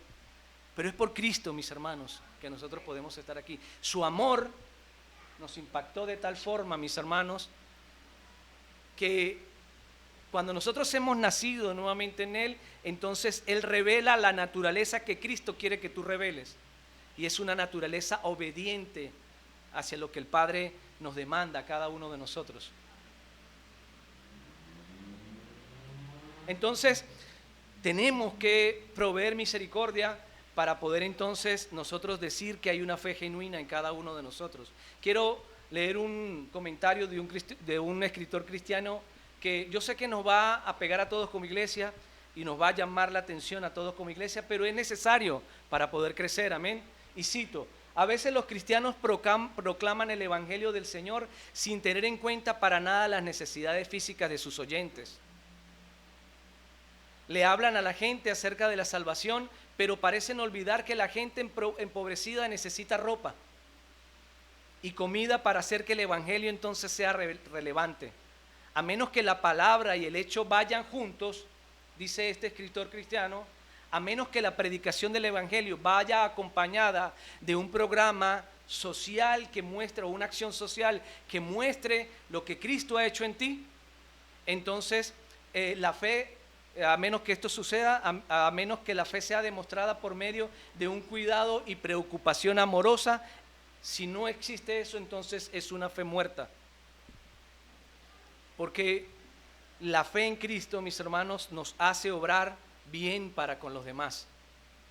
Pero es por Cristo, mis hermanos, que nosotros podemos estar aquí. Su amor nos impactó de tal forma, mis hermanos, que cuando nosotros hemos nacido nuevamente en Él, entonces Él revela la naturaleza que Cristo quiere que tú reveles. Y es una naturaleza obediente hacia lo que el Padre nos demanda a cada uno de nosotros. Entonces, tenemos que proveer misericordia para poder entonces nosotros decir que hay una fe genuina en cada uno de nosotros. Quiero leer un comentario de un escritor cristiano que yo sé que nos va a pegar a todos como iglesia y nos va a llamar la atención a todos como iglesia, pero es necesario para poder crecer, amén. Y cito: a veces los cristianos proclaman el evangelio del Señor sin tener en cuenta para nada las necesidades físicas de sus oyentes. Le hablan a la gente acerca de la salvación, pero parecen olvidar que la gente empobrecida necesita ropa y comida para hacer que el evangelio entonces sea relevante. A menos que la palabra y el hecho vayan juntos, dice este escritor cristiano, a menos que la predicación del evangelio vaya acompañada de un programa social que muestre, o una acción social que muestre lo que Cristo ha hecho en ti, entonces la fe, a menos que esto suceda, a menos que la fe sea demostrada por medio de un cuidado y preocupación amorosa, si no existe eso, entonces es una fe muerta. Porque la fe en Cristo, mis hermanos, nos hace obrar bien para con los demás,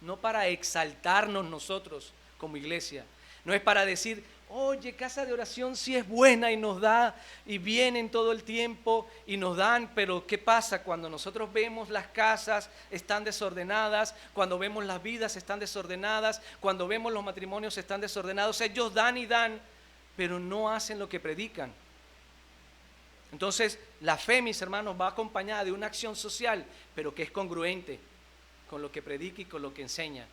no para exaltarnos nosotros como iglesia. No es para decir, oye, casa de oración sí es buena y nos da y vienen todo el tiempo y nos dan, pero ¿qué pasa cuando nosotros vemos las casas están desordenadas, cuando vemos las vidas están desordenadas, cuando vemos los matrimonios están desordenados? Ellos dan y dan, pero no hacen lo que predican. Entonces, la fe, mis hermanos, va acompañada de una acción social, pero que es congruente con lo que predica y con lo que enseña.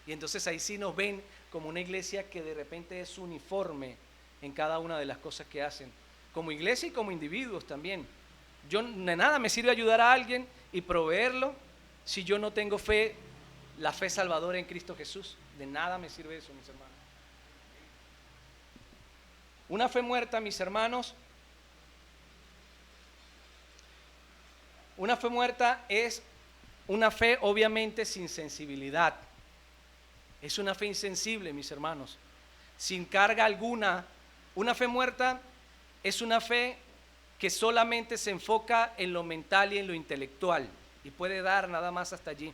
Y entonces ahí sí nos ven como una iglesia que de repente es uniforme en cada una de las cosas que hacen, como iglesia y como individuos también. De nada me sirve ayudar a alguien y proveerlo si yo no tengo fe, la fe salvadora en Cristo Jesús. De nada me sirve eso, mis hermanos. Una fe muerta, mis hermanos, Una fe muerta es una fe obviamente sin sensibilidad. Es una fe insensible, mis hermanos, sin carga alguna. Una fe muerta es una fe que solamente se enfoca en lo mental y en lo intelectual y puede dar nada más hasta allí.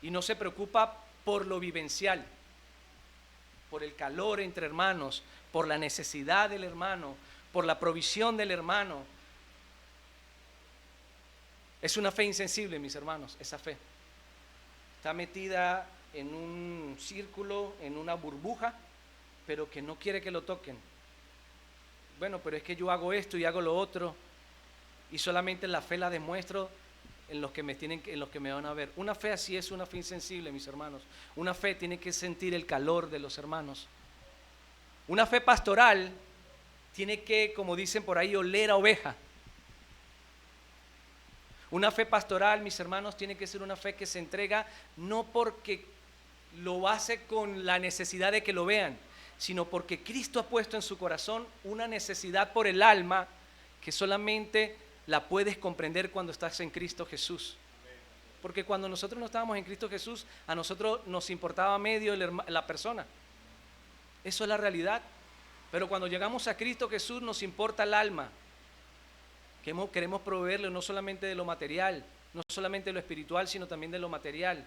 Y no se preocupa por lo vivencial, por el calor entre hermanos, por la necesidad del hermano, por la provisión del hermano. Es una fe insensible, mis hermanos, esa fe. Está metida en un círculo, en una burbuja, pero que no quiere que lo toquen. Bueno, pero es que yo hago esto y hago lo otro, y solamente la fe la demuestro en los que me van a ver. Una fe así es una fe insensible, mis hermanos. Una fe tiene que sentir el calor de los hermanos. Una fe pastoral tiene que, como dicen por ahí, oler a oveja. Una fe pastoral, mis hermanos, tiene que ser una fe que se entrega no porque lo hace con la necesidad de que lo vean, sino porque Cristo ha puesto en su corazón una necesidad por el alma que solamente la puedes comprender cuando estás en Cristo Jesús. Porque cuando nosotros no estábamos en Cristo Jesús, a nosotros nos importaba medio la persona. Eso es la realidad. Pero cuando llegamos a Cristo Jesús nos importa el alma. Queremos proveerle no solamente de lo material, no solamente de lo espiritual, sino también de lo material.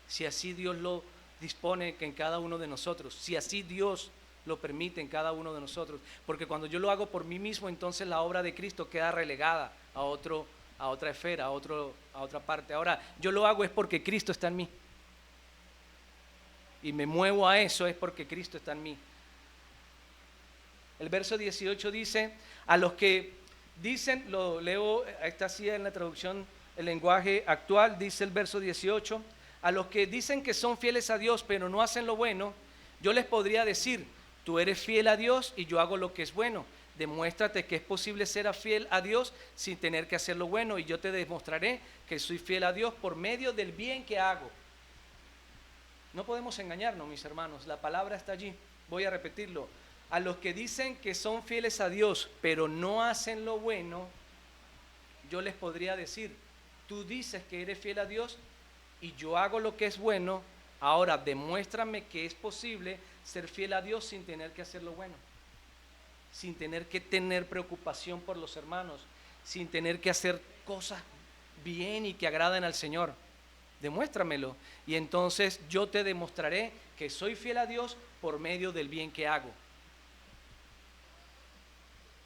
Si así Dios lo dispone en cada uno de nosotros, si así Dios lo permite en cada uno de nosotros. Porque cuando yo lo hago por mí mismo, entonces la obra de Cristo queda relegada a otra esfera, a otra parte. Ahora, yo lo hago es porque Cristo está en mí. Y me muevo a eso es porque Cristo está en mí. El verso 18 dice, a los que dicen, lo leo, está así en la traducción, el lenguaje actual, dice el verso 18, a los que dicen que son fieles a Dios pero no hacen lo bueno, yo les podría decir, tú eres fiel a Dios y yo hago lo que es bueno. Demuéstrate que es posible ser fiel a Dios sin tener que hacer lo bueno y yo te demostraré que soy fiel a Dios por medio del bien que hago. No podemos engañarnos, mis hermanos, la palabra está allí, voy a repetirlo. A los que dicen que son fieles a Dios pero no hacen lo bueno, yo les podría decir, tú dices que eres fiel a Dios y yo hago lo que es bueno, ahora demuéstrame que es posible ser fiel a Dios sin tener que hacer lo bueno, sin tener que tener preocupación por los hermanos, sin tener que hacer cosas bien y que agraden al Señor. Demuéstramelo y entonces yo te demostraré que soy fiel a Dios por medio del bien que hago.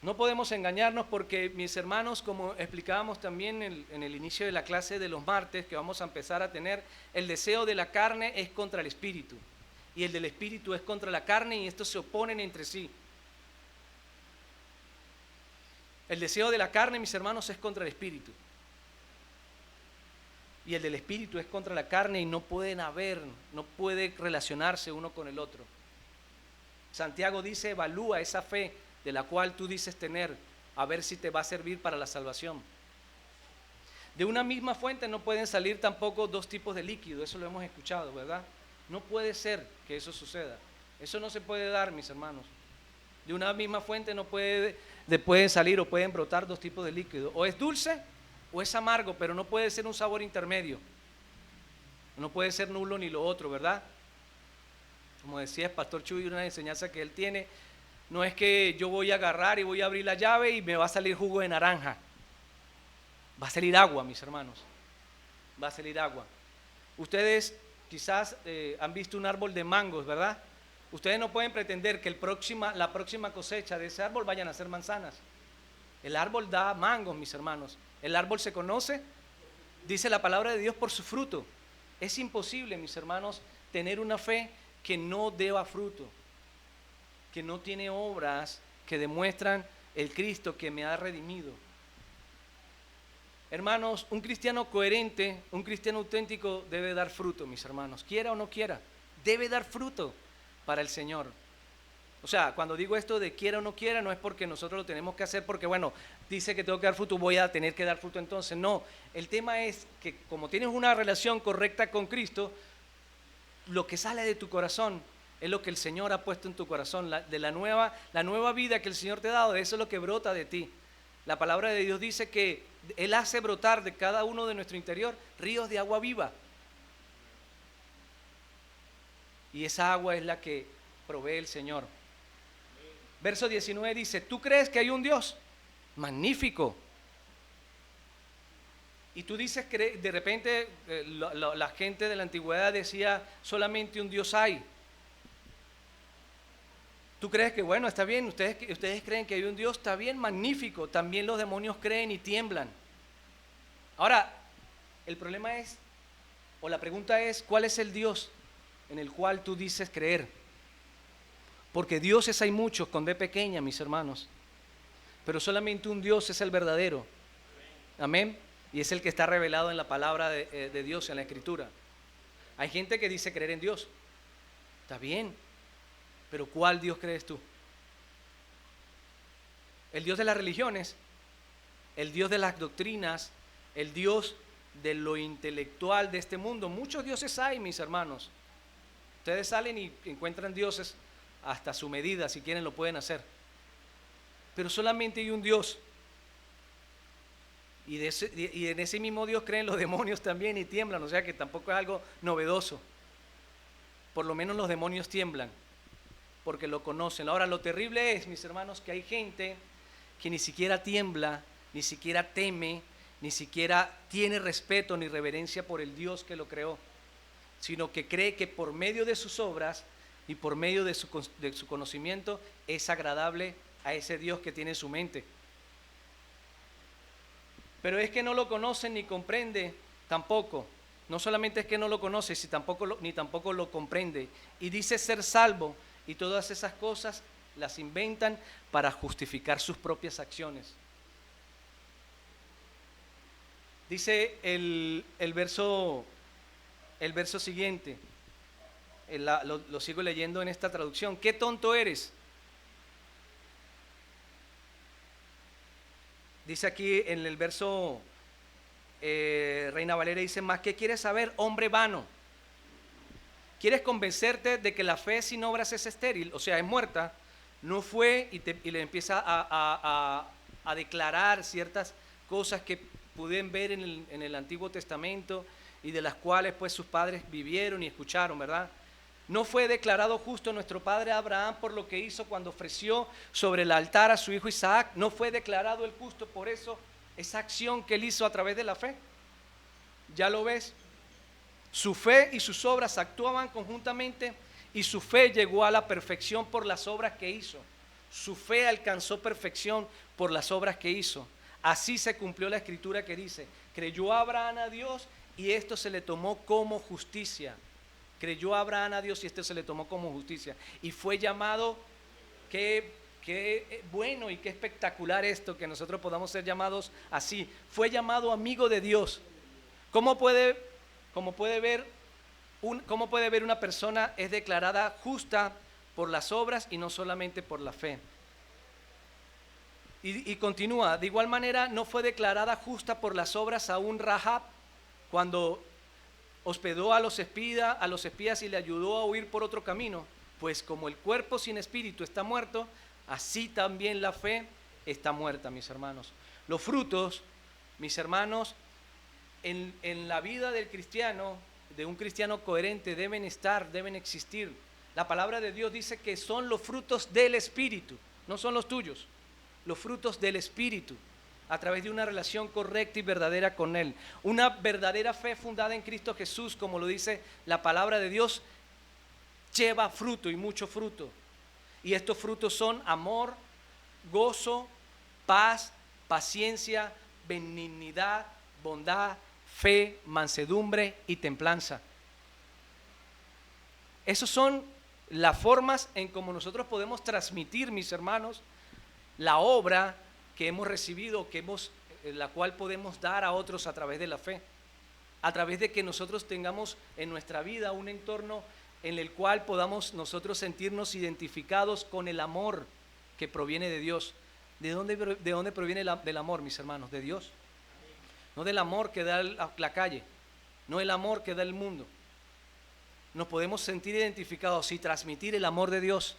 No podemos engañarnos porque, mis hermanos, como explicábamos también en el inicio de la clase de los martes que vamos a empezar a tener, el deseo de la carne es contra el espíritu y el del espíritu es contra la carne y estos se oponen entre sí. El deseo de la carne, mis hermanos, es contra el espíritu y el del espíritu es contra la carne y no puede relacionarse uno con el otro. Santiago dice, evalúa esa fe de la cual tú dices tener, a ver si te va a servir para la salvación. De una misma fuente no pueden salir tampoco dos tipos de líquido, eso lo hemos escuchado, ¿verdad? No puede ser que eso suceda, eso no se puede dar, mis hermanos. De una misma fuente no pueden salir o pueden brotar dos tipos de líquido, o es dulce o es amargo, pero no puede ser un sabor intermedio, no puede ser nulo ni lo otro, ¿verdad? Como decía el pastor Chuy, una enseñanza que él tiene, no es que yo voy a agarrar y voy a abrir la llave y me va a salir jugo de naranja. Va a salir agua, mis hermanos. Va a salir agua. Ustedes quizás han visto un árbol de mangos, ¿verdad? Ustedes no pueden pretender que la próxima cosecha de ese árbol vayan a ser manzanas. El árbol da mangos, mis hermanos. El árbol se conoce, dice la palabra de Dios, por su fruto. Es imposible, mis hermanos, tener una fe que no deba fruto, que no tiene obras que demuestran el Cristo que me ha redimido. Hermanos, un cristiano coherente, un cristiano auténtico debe dar fruto, mis hermanos, quiera o no quiera, debe dar fruto para el Señor. O sea, cuando digo esto de quiera o no quiera, no es porque nosotros lo tenemos que hacer porque, bueno, dice que tengo que dar fruto, voy a tener que dar fruto entonces. No, el tema es que como tienes una relación correcta con Cristo, lo que sale de tu corazón es lo que el Señor ha puesto en tu corazón, la nueva vida que el Señor te ha dado, eso es lo que brota de ti. La palabra de Dios dice que Él hace brotar de cada uno de nuestro interior ríos de agua viva. Y esa agua es la que provee el Señor. Verso 19 dice, ¿tú crees que hay un Dios? Magnífico. Y tú dices que de repente la gente de la antigüedad decía, solamente un Dios hay. ¿Tú crees que, bueno, está bien, ustedes creen que hay un Dios? Está bien, magnífico. También los demonios creen y tiemblan. Ahora, el problema es, o la pregunta es, ¿cuál es el Dios en el cual tú dices creer? Porque dioses hay muchos con D pequeña, mis hermanos. Pero solamente un Dios es el verdadero. Amén. Y es el que está revelado en la palabra de Dios, en la Escritura. Hay gente que dice creer en Dios. Está bien. Pero ¿cuál Dios crees tú? ¿El Dios de las religiones? ¿El Dios de las doctrinas? ¿El Dios de lo intelectual de este mundo? Muchos dioses hay, mis hermanos. Ustedes salen y encuentran dioses hasta su medida, si quieren lo pueden hacer. Pero solamente hay un Dios. Y en ese mismo Dios creen los demonios también y tiemblan, o sea que tampoco es algo novedoso. Por lo menos los demonios tiemblan, porque lo conocen. Ahora, lo terrible es, mis hermanos, que hay gente que ni siquiera tiembla, ni siquiera teme, ni siquiera tiene respeto ni reverencia por el Dios que lo creó, sino que cree que por medio de sus obras y por medio de su conocimiento es agradable a ese Dios que tiene en su mente. Pero es que no lo conoce ni comprende tampoco. No solamente es que no lo conoce, ni tampoco lo comprende. Y dice ser salvo, y todas esas cosas las inventan para justificar sus propias acciones. Dice el verso siguiente, lo sigo leyendo en esta traducción. ¡Qué tonto eres! Dice aquí en el verso Reina Valera, dice, ¿más qué quieres saber, hombre vano? ¿Quieres convencerte de que la fe sin obras es estéril? O sea, es muerta. No fue y le empieza a declarar ciertas cosas que pueden ver en el Antiguo Testamento y de las cuales pues sus padres vivieron y escucharon, ¿verdad? No fue declarado justo nuestro padre Abraham por lo que hizo cuando ofreció sobre el altar a su hijo Isaac. No fue declarado el justo por eso, esa acción que él hizo a través de la fe. ¿Ya lo ves? Su fe y sus obras actuaban conjuntamente y su fe llegó a la perfección por las obras que hizo. Su fe alcanzó perfección por las obras que hizo. Así se cumplió la escritura que dice, creyó Abraham a Dios y esto se le tomó como justicia. Creyó Abraham a Dios y esto se le tomó como justicia. Y fue llamado, qué bueno y qué espectacular esto, que nosotros podamos ser llamados así. Fue llamado amigo de Dios. ¿Cómo puede ver una persona es declarada justa por las obras y no solamente por la fe? Y continúa, de igual manera no fue declarada justa por las obras aún Rahab cuando hospedó a los espías y le ayudó a huir por otro camino. Pues como el cuerpo sin espíritu está muerto, así también la fe está muerta, mis hermanos. Los frutos, mis hermanos, en la vida del cristiano, de un cristiano coherente, deben existir. La palabra de Dios dice que son los frutos del Espíritu, no son los tuyos, los frutos del Espíritu, a través de una relación correcta y verdadera con Él. Una verdadera fe fundada en Cristo Jesús, como lo dice la palabra de Dios, lleva fruto y mucho fruto. Y estos frutos son amor, gozo, paz, paciencia, benignidad, bondad, fe, mansedumbre y templanza. Esas son las formas en cómo nosotros podemos transmitir, mis hermanos, la obra que hemos recibido, la cual podemos dar a otros a través de la fe, a través de que nosotros tengamos en nuestra vida un entorno en el cual podamos nosotros sentirnos identificados con el amor que proviene de Dios. ¿De dónde proviene del amor, mis hermanos? De Dios. No del amor que da la calle, no el amor que da el mundo. Nos podemos sentir identificados y transmitir el amor de Dios,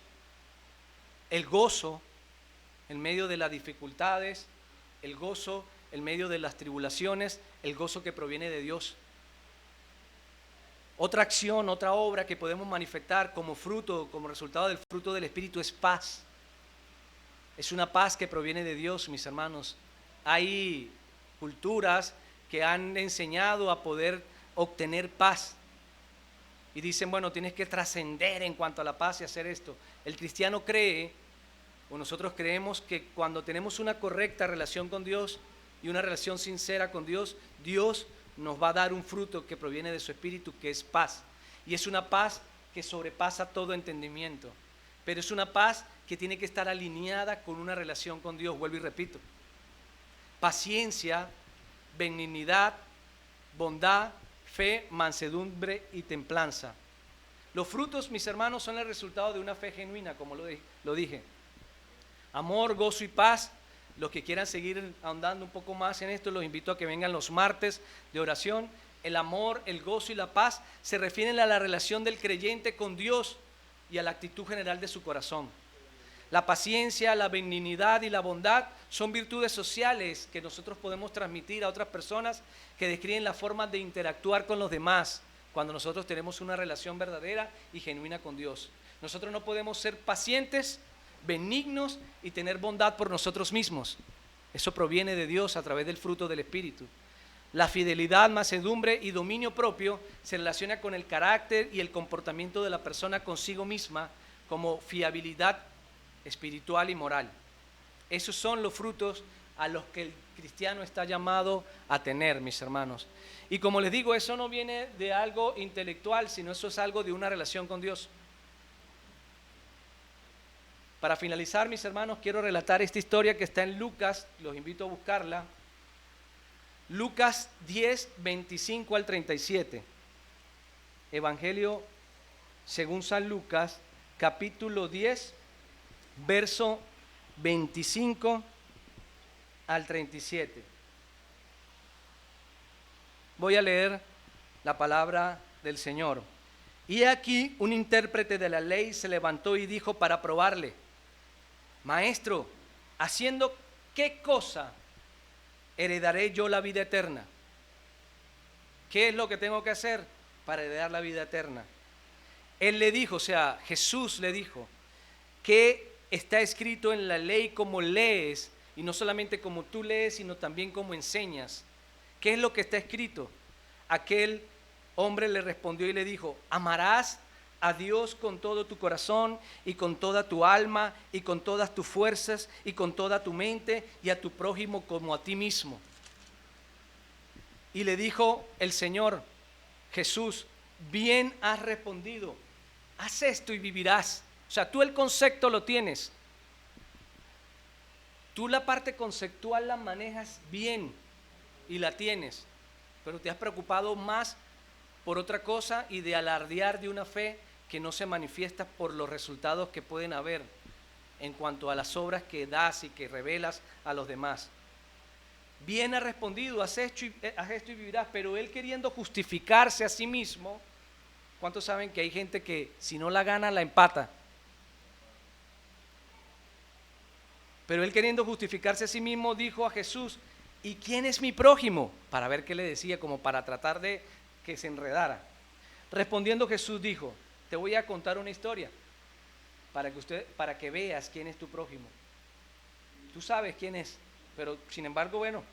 el gozo en medio de las dificultades el gozo en medio de las tribulaciones, el gozo que proviene de Dios. Otra acción, otra obra que podemos manifestar como fruto, como resultado del fruto del Espíritu es paz. Es una paz que proviene de Dios, mis hermanos. Hay culturas que han enseñado a poder obtener paz. Y dicen, bueno, tienes que trascender en cuanto a la paz y hacer esto. El cristiano cree, o nosotros creemos, que cuando tenemos una correcta relación con Dios y una relación sincera con Dios, Dios nos va a dar un fruto que proviene de su Espíritu, que es paz. Y es una paz que sobrepasa todo entendimiento. Pero es una paz que tiene que estar alineada con una relación con Dios. Vuelvo y repito. Paciencia, benignidad, bondad, fe, mansedumbre y templanza. Los frutos, mis hermanos, son el resultado de una fe genuina, como lo dije. Amor, gozo y paz. Los que quieran seguir ahondando un poco más en esto, los invito a que vengan los martes de oración. El amor, el gozo y la paz se refieren a la relación del creyente con Dios y a la actitud general de su corazón. La paciencia, la benignidad y la bondad son virtudes sociales que nosotros podemos transmitir a otras personas, que describen la forma de interactuar con los demás cuando nosotros tenemos una relación verdadera y genuina con Dios. Nosotros no podemos ser pacientes, benignos y tener bondad por nosotros mismos. Eso proviene de Dios a través del fruto del Espíritu. La fidelidad, mansedumbre y dominio propio se relaciona con el carácter y el comportamiento de la persona consigo misma, como fiabilidad espiritual y moral. Esos son los frutos a los que el cristiano está llamado a tener, mis hermanos. Y como les digo, eso no viene de algo intelectual, sino eso es algo de una relación con Dios. Para finalizar, mis hermanos, quiero relatar esta historia que está en Lucas, los invito a buscarla. Lucas 10, 25 al 37. Evangelio según San Lucas, capítulo 10, verso 25 al 37. Voy a leer la palabra del Señor. Y aquí un intérprete de la ley se levantó y dijo para probarle: Maestro, ¿haciendo qué cosa heredaré yo la vida eterna? ¿Qué es lo que tengo que hacer para heredar la vida eterna? Él le dijo, o sea, Jesús le dijo, ¿qué está escrito en la ley como lees? Y no solamente como tú lees, sino también como enseñas. ¿Qué es lo que está escrito? Aquel hombre le respondió y le dijo: amarás a Dios con todo tu corazón y con toda tu alma y con todas tus fuerzas y con toda tu mente, y a tu prójimo como a ti mismo. Y le dijo el Señor Jesús: bien has respondido, haz esto y vivirás. O sea, tú el concepto lo tienes, tú la parte conceptual la manejas bien y la tienes, pero te has preocupado más por otra cosa y de alardear de una fe que no se manifiesta por los resultados que pueden haber en cuanto a las obras que das y que revelas a los demás. Bien ha respondido, haz esto y vivirás. Pero él, queriendo justificarse a sí mismo, ¿cuántos saben que hay gente que si no la gana la empata? Pero él, queriendo justificarse a sí mismo, dijo a Jesús: ¿y quién es mi prójimo? Para ver qué le decía, como para tratar de que se enredara. Respondiendo Jesús dijo: te voy a contar una historia para que veas quién es tu prójimo. Tú sabes quién es, pero sin embargo, bueno,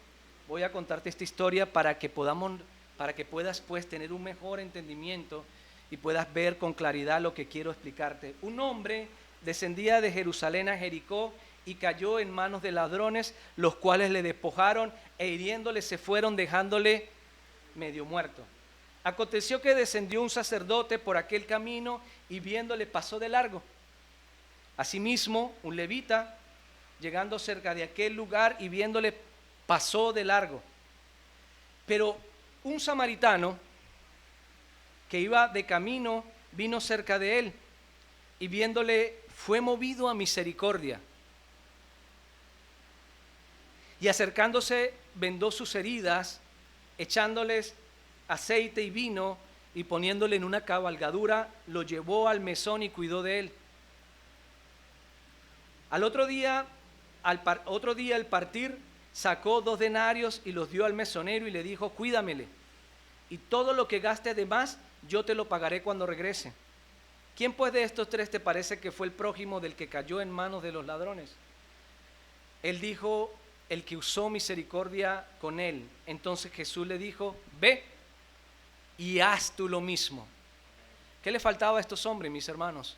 voy a contarte esta historia para que puedas pues tener un mejor entendimiento y puedas ver con claridad lo que quiero explicarte. Un hombre descendía de Jerusalén a Jericó y cayó en manos de ladrones, los cuales le despojaron e hiriéndole se fueron, dejándole medio muerto. Aconteció que descendió un sacerdote por aquel camino y viéndole pasó de largo. Asimismo, un levita, llegando cerca de aquel lugar y viéndole, pasó de largo. Pero un samaritano que iba de camino vino cerca de él y viéndole fue movido a misericordia. Y acercándose vendó sus heridas, echándoles aceite y vino, y poniéndole en una cabalgadura, lo llevó al mesón y cuidó de él. Otro día al partir, sacó 2 denarios y los dio al mesonero y le dijo: cuídamele, y todo lo que gaste de más yo te lo pagaré cuando regrese. ¿Quién pues de estos 3 te parece que fue el prójimo del que cayó en manos de los ladrones? Él dijo: el que usó misericordia con él. Entonces Jesús le dijo: ve y haz tú lo mismo. ¿Qué le faltaba a estos hombres, mis hermanos?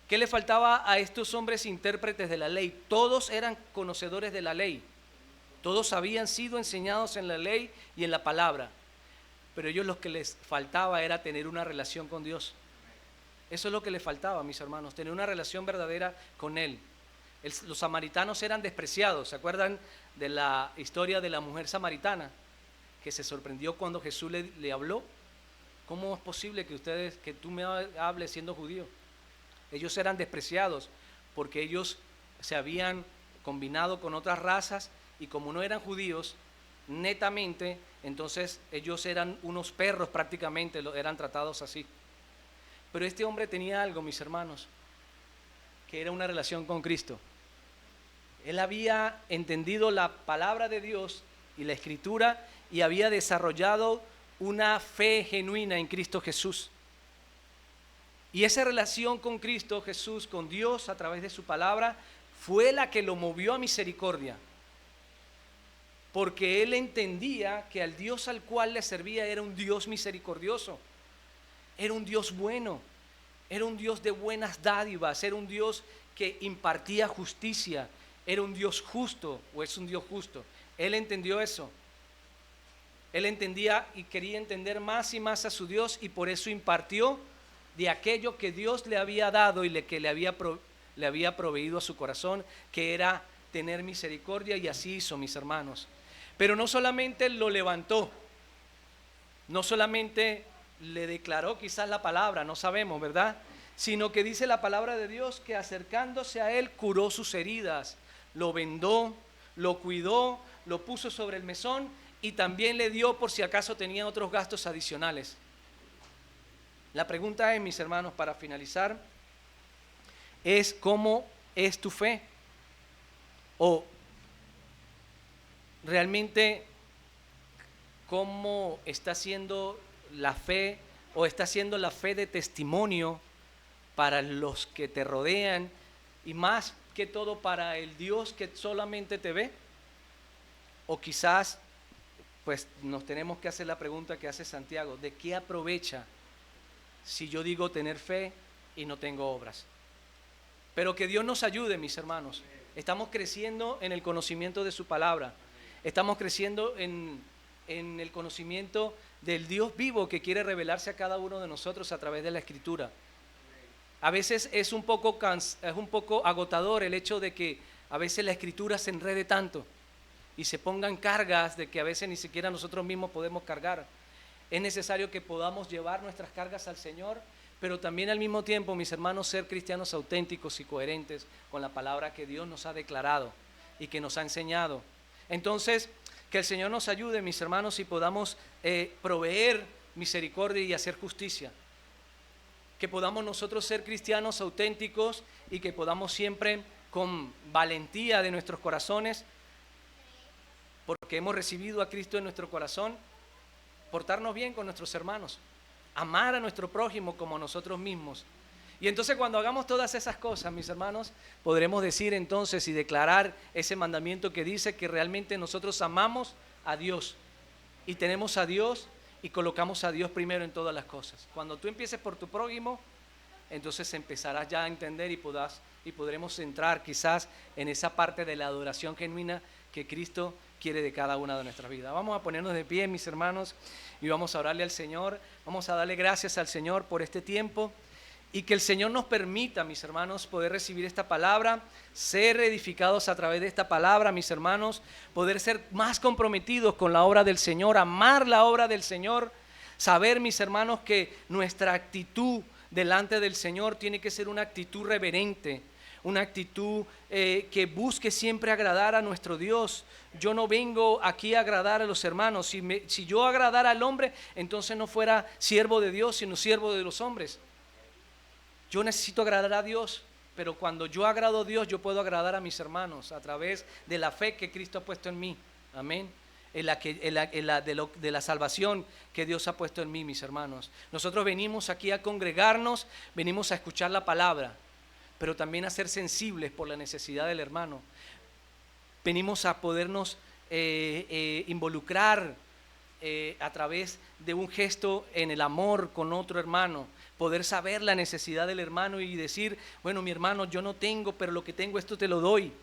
¿Qué le faltaba a estos hombres intérpretes de la ley? Todos eran conocedores de la ley. Todos habían sido enseñados en la ley y en la palabra. Pero ellos lo que les faltaba era tener una relación con Dios. Eso es lo que les faltaba, mis hermanos, tener una relación verdadera con Él. Los samaritanos eran despreciados. ¿Se acuerdan de la historia de la mujer samaritana que se sorprendió cuando Jesús le habló? ¿Cómo es posible que tú me hables siendo judío? Ellos eran despreciados porque ellos se habían combinado con otras razas y como no eran judíos netamente, entonces ellos eran unos perros prácticamente, eran tratados así. Pero este hombre tenía algo, mis hermanos, que era una relación con Cristo. Él había entendido la palabra de Dios y la Escritura y había desarrollado una fe genuina en Cristo Jesús. Y esa relación con Cristo Jesús, con Dios a través de su palabra, fue la que lo movió a misericordia. Porque él entendía que al Dios al cual le servía era un Dios misericordioso, era un Dios bueno, era un Dios de buenas dádivas, era un Dios que impartía justicia, era un Dios justo, o es un Dios justo. Él entendió eso. Él entendía y quería entender más y más a su Dios, y por eso impartió de aquello que Dios le había dado y que le había proveído a su corazón, que era tener misericordia, y así hizo, mis hermanos. Pero no solamente lo levantó, no solamente le declaró quizás la palabra, no sabemos, ¿verdad? Sino que dice la palabra de Dios que acercándose a él curó sus heridas, lo vendó, lo cuidó, lo puso sobre el mesón y también le dio por si acaso tenía otros gastos adicionales. La pregunta es, mis hermanos, para finalizar, es ¿cómo es tu fe? O realmente, ¿cómo está siendo la fe, o está siendo la fe de testimonio para los que te rodean y más que todo para el Dios que solamente te ve? O quizás, pues nos tenemos que hacer la pregunta que hace Santiago: ¿de qué aprovecha si yo digo tener fe y no tengo obras? Pero que Dios nos ayude, mis hermanos. Estamos creciendo en el conocimiento de su palabra. Estamos creciendo en el conocimiento del Dios vivo que quiere revelarse a cada uno de nosotros a través de la Escritura. A veces es un poco agotador el hecho de que a veces la Escritura se enrede tanto y se pongan cargas de que a veces ni siquiera nosotros mismos podemos cargar. Es necesario que podamos llevar nuestras cargas al Señor, pero también al mismo tiempo, mis hermanos, ser cristianos auténticos y coherentes con la palabra que Dios nos ha declarado y que nos ha enseñado. Entonces, que el Señor nos ayude, mis hermanos, y podamos proveer misericordia y hacer justicia. Que podamos nosotros ser cristianos auténticos y que podamos siempre, con valentía de nuestros corazones, porque hemos recibido a Cristo en nuestro corazón, portarnos bien con nuestros hermanos, amar a nuestro prójimo como a nosotros mismos. Y entonces cuando hagamos todas esas cosas, mis hermanos, podremos decir entonces y declarar ese mandamiento que dice que realmente nosotros amamos a Dios y tenemos a Dios y colocamos a Dios primero en todas las cosas. Cuando tú empieces por tu prójimo, entonces empezarás ya a entender y podremos entrar quizás en esa parte de la adoración genuina que Cristo quiere de cada una de nuestras vidas. Vamos a ponernos de pie, mis hermanos, y vamos a orarle al Señor. Vamos a darle gracias al Señor por este tiempo y que el Señor nos permita, mis hermanos, poder recibir esta palabra, ser edificados a través de esta palabra, mis hermanos, poder ser más comprometidos con la obra del Señor, amar la obra del Señor, saber, mis hermanos, que nuestra actitud delante del Señor tiene que ser una actitud reverente, una actitud que busque siempre agradar a nuestro Dios. Yo no vengo aquí a agradar a los hermanos. Si yo agradara al hombre, entonces no fuera siervo de Dios, sino siervo de los hombres. Yo necesito agradar a Dios pero cuando yo agrado a Dios, yo puedo agradar a mis hermanos a través de la fe que Cristo ha puesto en mí. Amén. De la salvación que Dios ha puesto en mí, mis hermanos. Nosotros venimos aquí a congregarnos, venimos a escuchar la palabra, pero también a ser sensibles por la necesidad del hermano. Venimos a podernos involucrar a través de un gesto en el amor con otro hermano, poder saber la necesidad del hermano y decir, bueno, mi hermano, yo no tengo, pero lo que tengo esto te lo doy.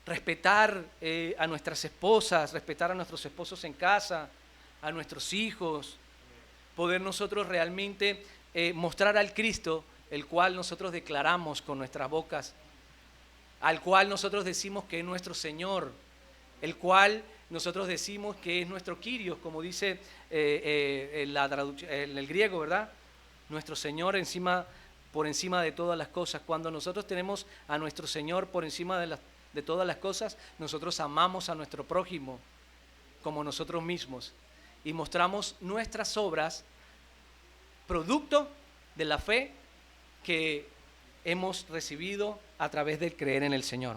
Respetar a nuestras esposas, respetar a nuestros esposos en casa, a nuestros hijos, poder nosotros realmente mostrar al Cristo, el cual nosotros declaramos con nuestras bocas, al cual nosotros decimos que es nuestro Señor, el cual nosotros decimos que es nuestro Kyrios, como dice en el griego, ¿verdad? Nuestro Señor por encima de todas las cosas. Cuando nosotros tenemos a nuestro Señor por encima de todas las cosas, nosotros amamos a nuestro prójimo como nosotros mismos y mostramos nuestras obras producto de la fe que hemos recibido a través del creer en el Señor.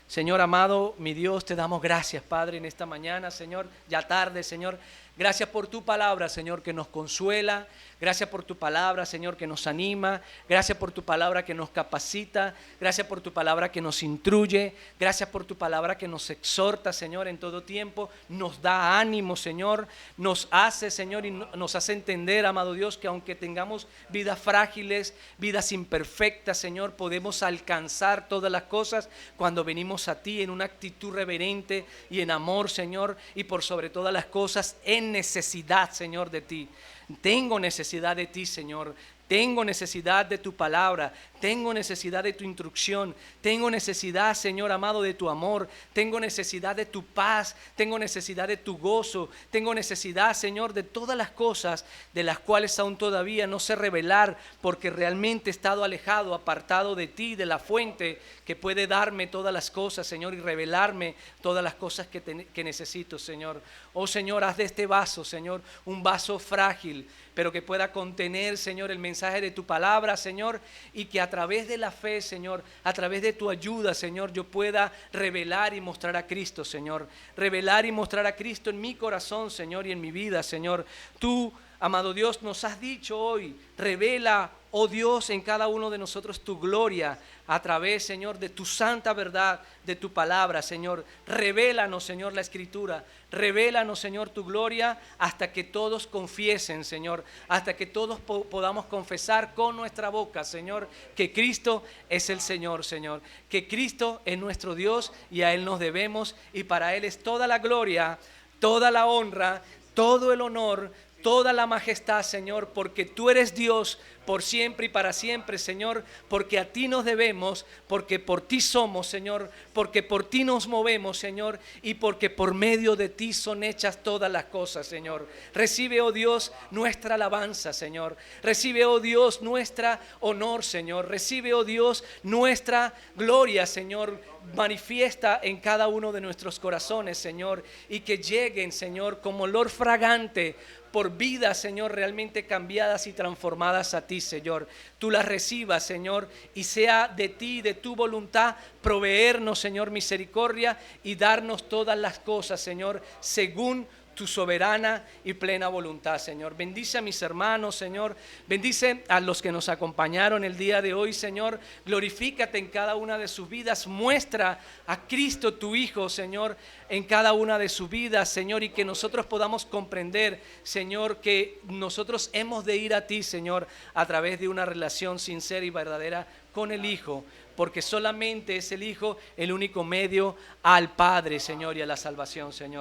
Señor amado, mi Dios, te damos gracias, Padre, en esta mañana, Señor, ya tarde, Señor. Gracias por tu palabra, Señor, que nos consuela. Gracias por tu palabra, Señor, que nos anima. Gracias por tu palabra que nos capacita. Gracias por tu palabra que nos instruye. Gracias por tu palabra que nos exhorta, Señor, en todo tiempo. Nos da ánimo, Señor. Nos hace, Señor, y nos hace entender, amado Dios, que aunque tengamos vidas frágiles, vidas imperfectas, Señor, podemos alcanzar todas las cosas cuando venimos a ti en una actitud reverente y en amor, Señor, y por sobre todas las cosas en necesidad, Señor, de ti. Tengo necesidad de ti, Señor. Tengo necesidad de tu palabra, tengo necesidad de tu instrucción, tengo necesidad, Señor amado, de tu amor, tengo necesidad de tu paz, tengo necesidad de tu gozo, tengo necesidad, Señor, de todas las cosas de las cuales aún todavía no sé revelar, porque realmente he estado alejado, apartado de ti, de la fuente que puede darme todas las cosas, Señor, y revelarme todas las cosas que necesito, Señor. Oh, Señor, haz de este vaso, Señor, un vaso frágil, pero que pueda contener, Señor, el mensaje de tu palabra, Señor, y que a través de la fe, Señor, a través de tu ayuda, Señor, yo pueda revelar y mostrar a Cristo, Señor. Revelar y mostrar a Cristo en mi corazón, Señor, y en mi vida, Señor. Tú, amado Dios, nos has dicho hoy, revela, oh Dios, en cada uno de nosotros tu gloria a través, Señor, de tu santa verdad, de tu palabra, Señor. Revélanos, Señor, la Escritura. Revélanos, Señor, tu gloria hasta que todos confiesen, Señor, hasta que todos podamos confesar con nuestra boca, Señor, que Cristo es el Señor, Señor, que Cristo es nuestro Dios y a Él nos debemos y para Él es toda la gloria, toda la honra, todo el honor, toda la majestad, Señor, porque tú eres Dios por siempre y para siempre, Señor, porque a ti nos debemos, porque por ti somos, Señor, porque por ti nos movemos, Señor, y porque por medio de ti son hechas todas las cosas, Señor. Recibe, oh Dios, nuestra alabanza, Señor. Recibe, oh Dios, nuestra honor, Señor. Recibe, oh Dios, nuestra gloria, Señor. Manifiesta en cada uno de nuestros corazones, Señor, y que lleguen, Señor, como olor fragante por vidas, Señor, realmente cambiadas y transformadas a ti, Señor. Tú las recibas, Señor, y sea de ti, de tu voluntad, proveernos, Señor, misericordia y darnos todas las cosas, Señor, según tu soberana y plena voluntad, Señor. Bendice a mis hermanos, Señor. Bendice a los que nos acompañaron el día de hoy, Señor. Glorifícate en cada una de sus vidas. Muestra a Cristo, tu Hijo, Señor, en cada una de sus vidas, Señor, y que nosotros podamos comprender, Señor, que nosotros hemos de ir a ti, Señor, a través de una relación sincera y verdadera con el Hijo, porque solamente es el Hijo el único medio al Padre, Señor, y a la salvación, Señor.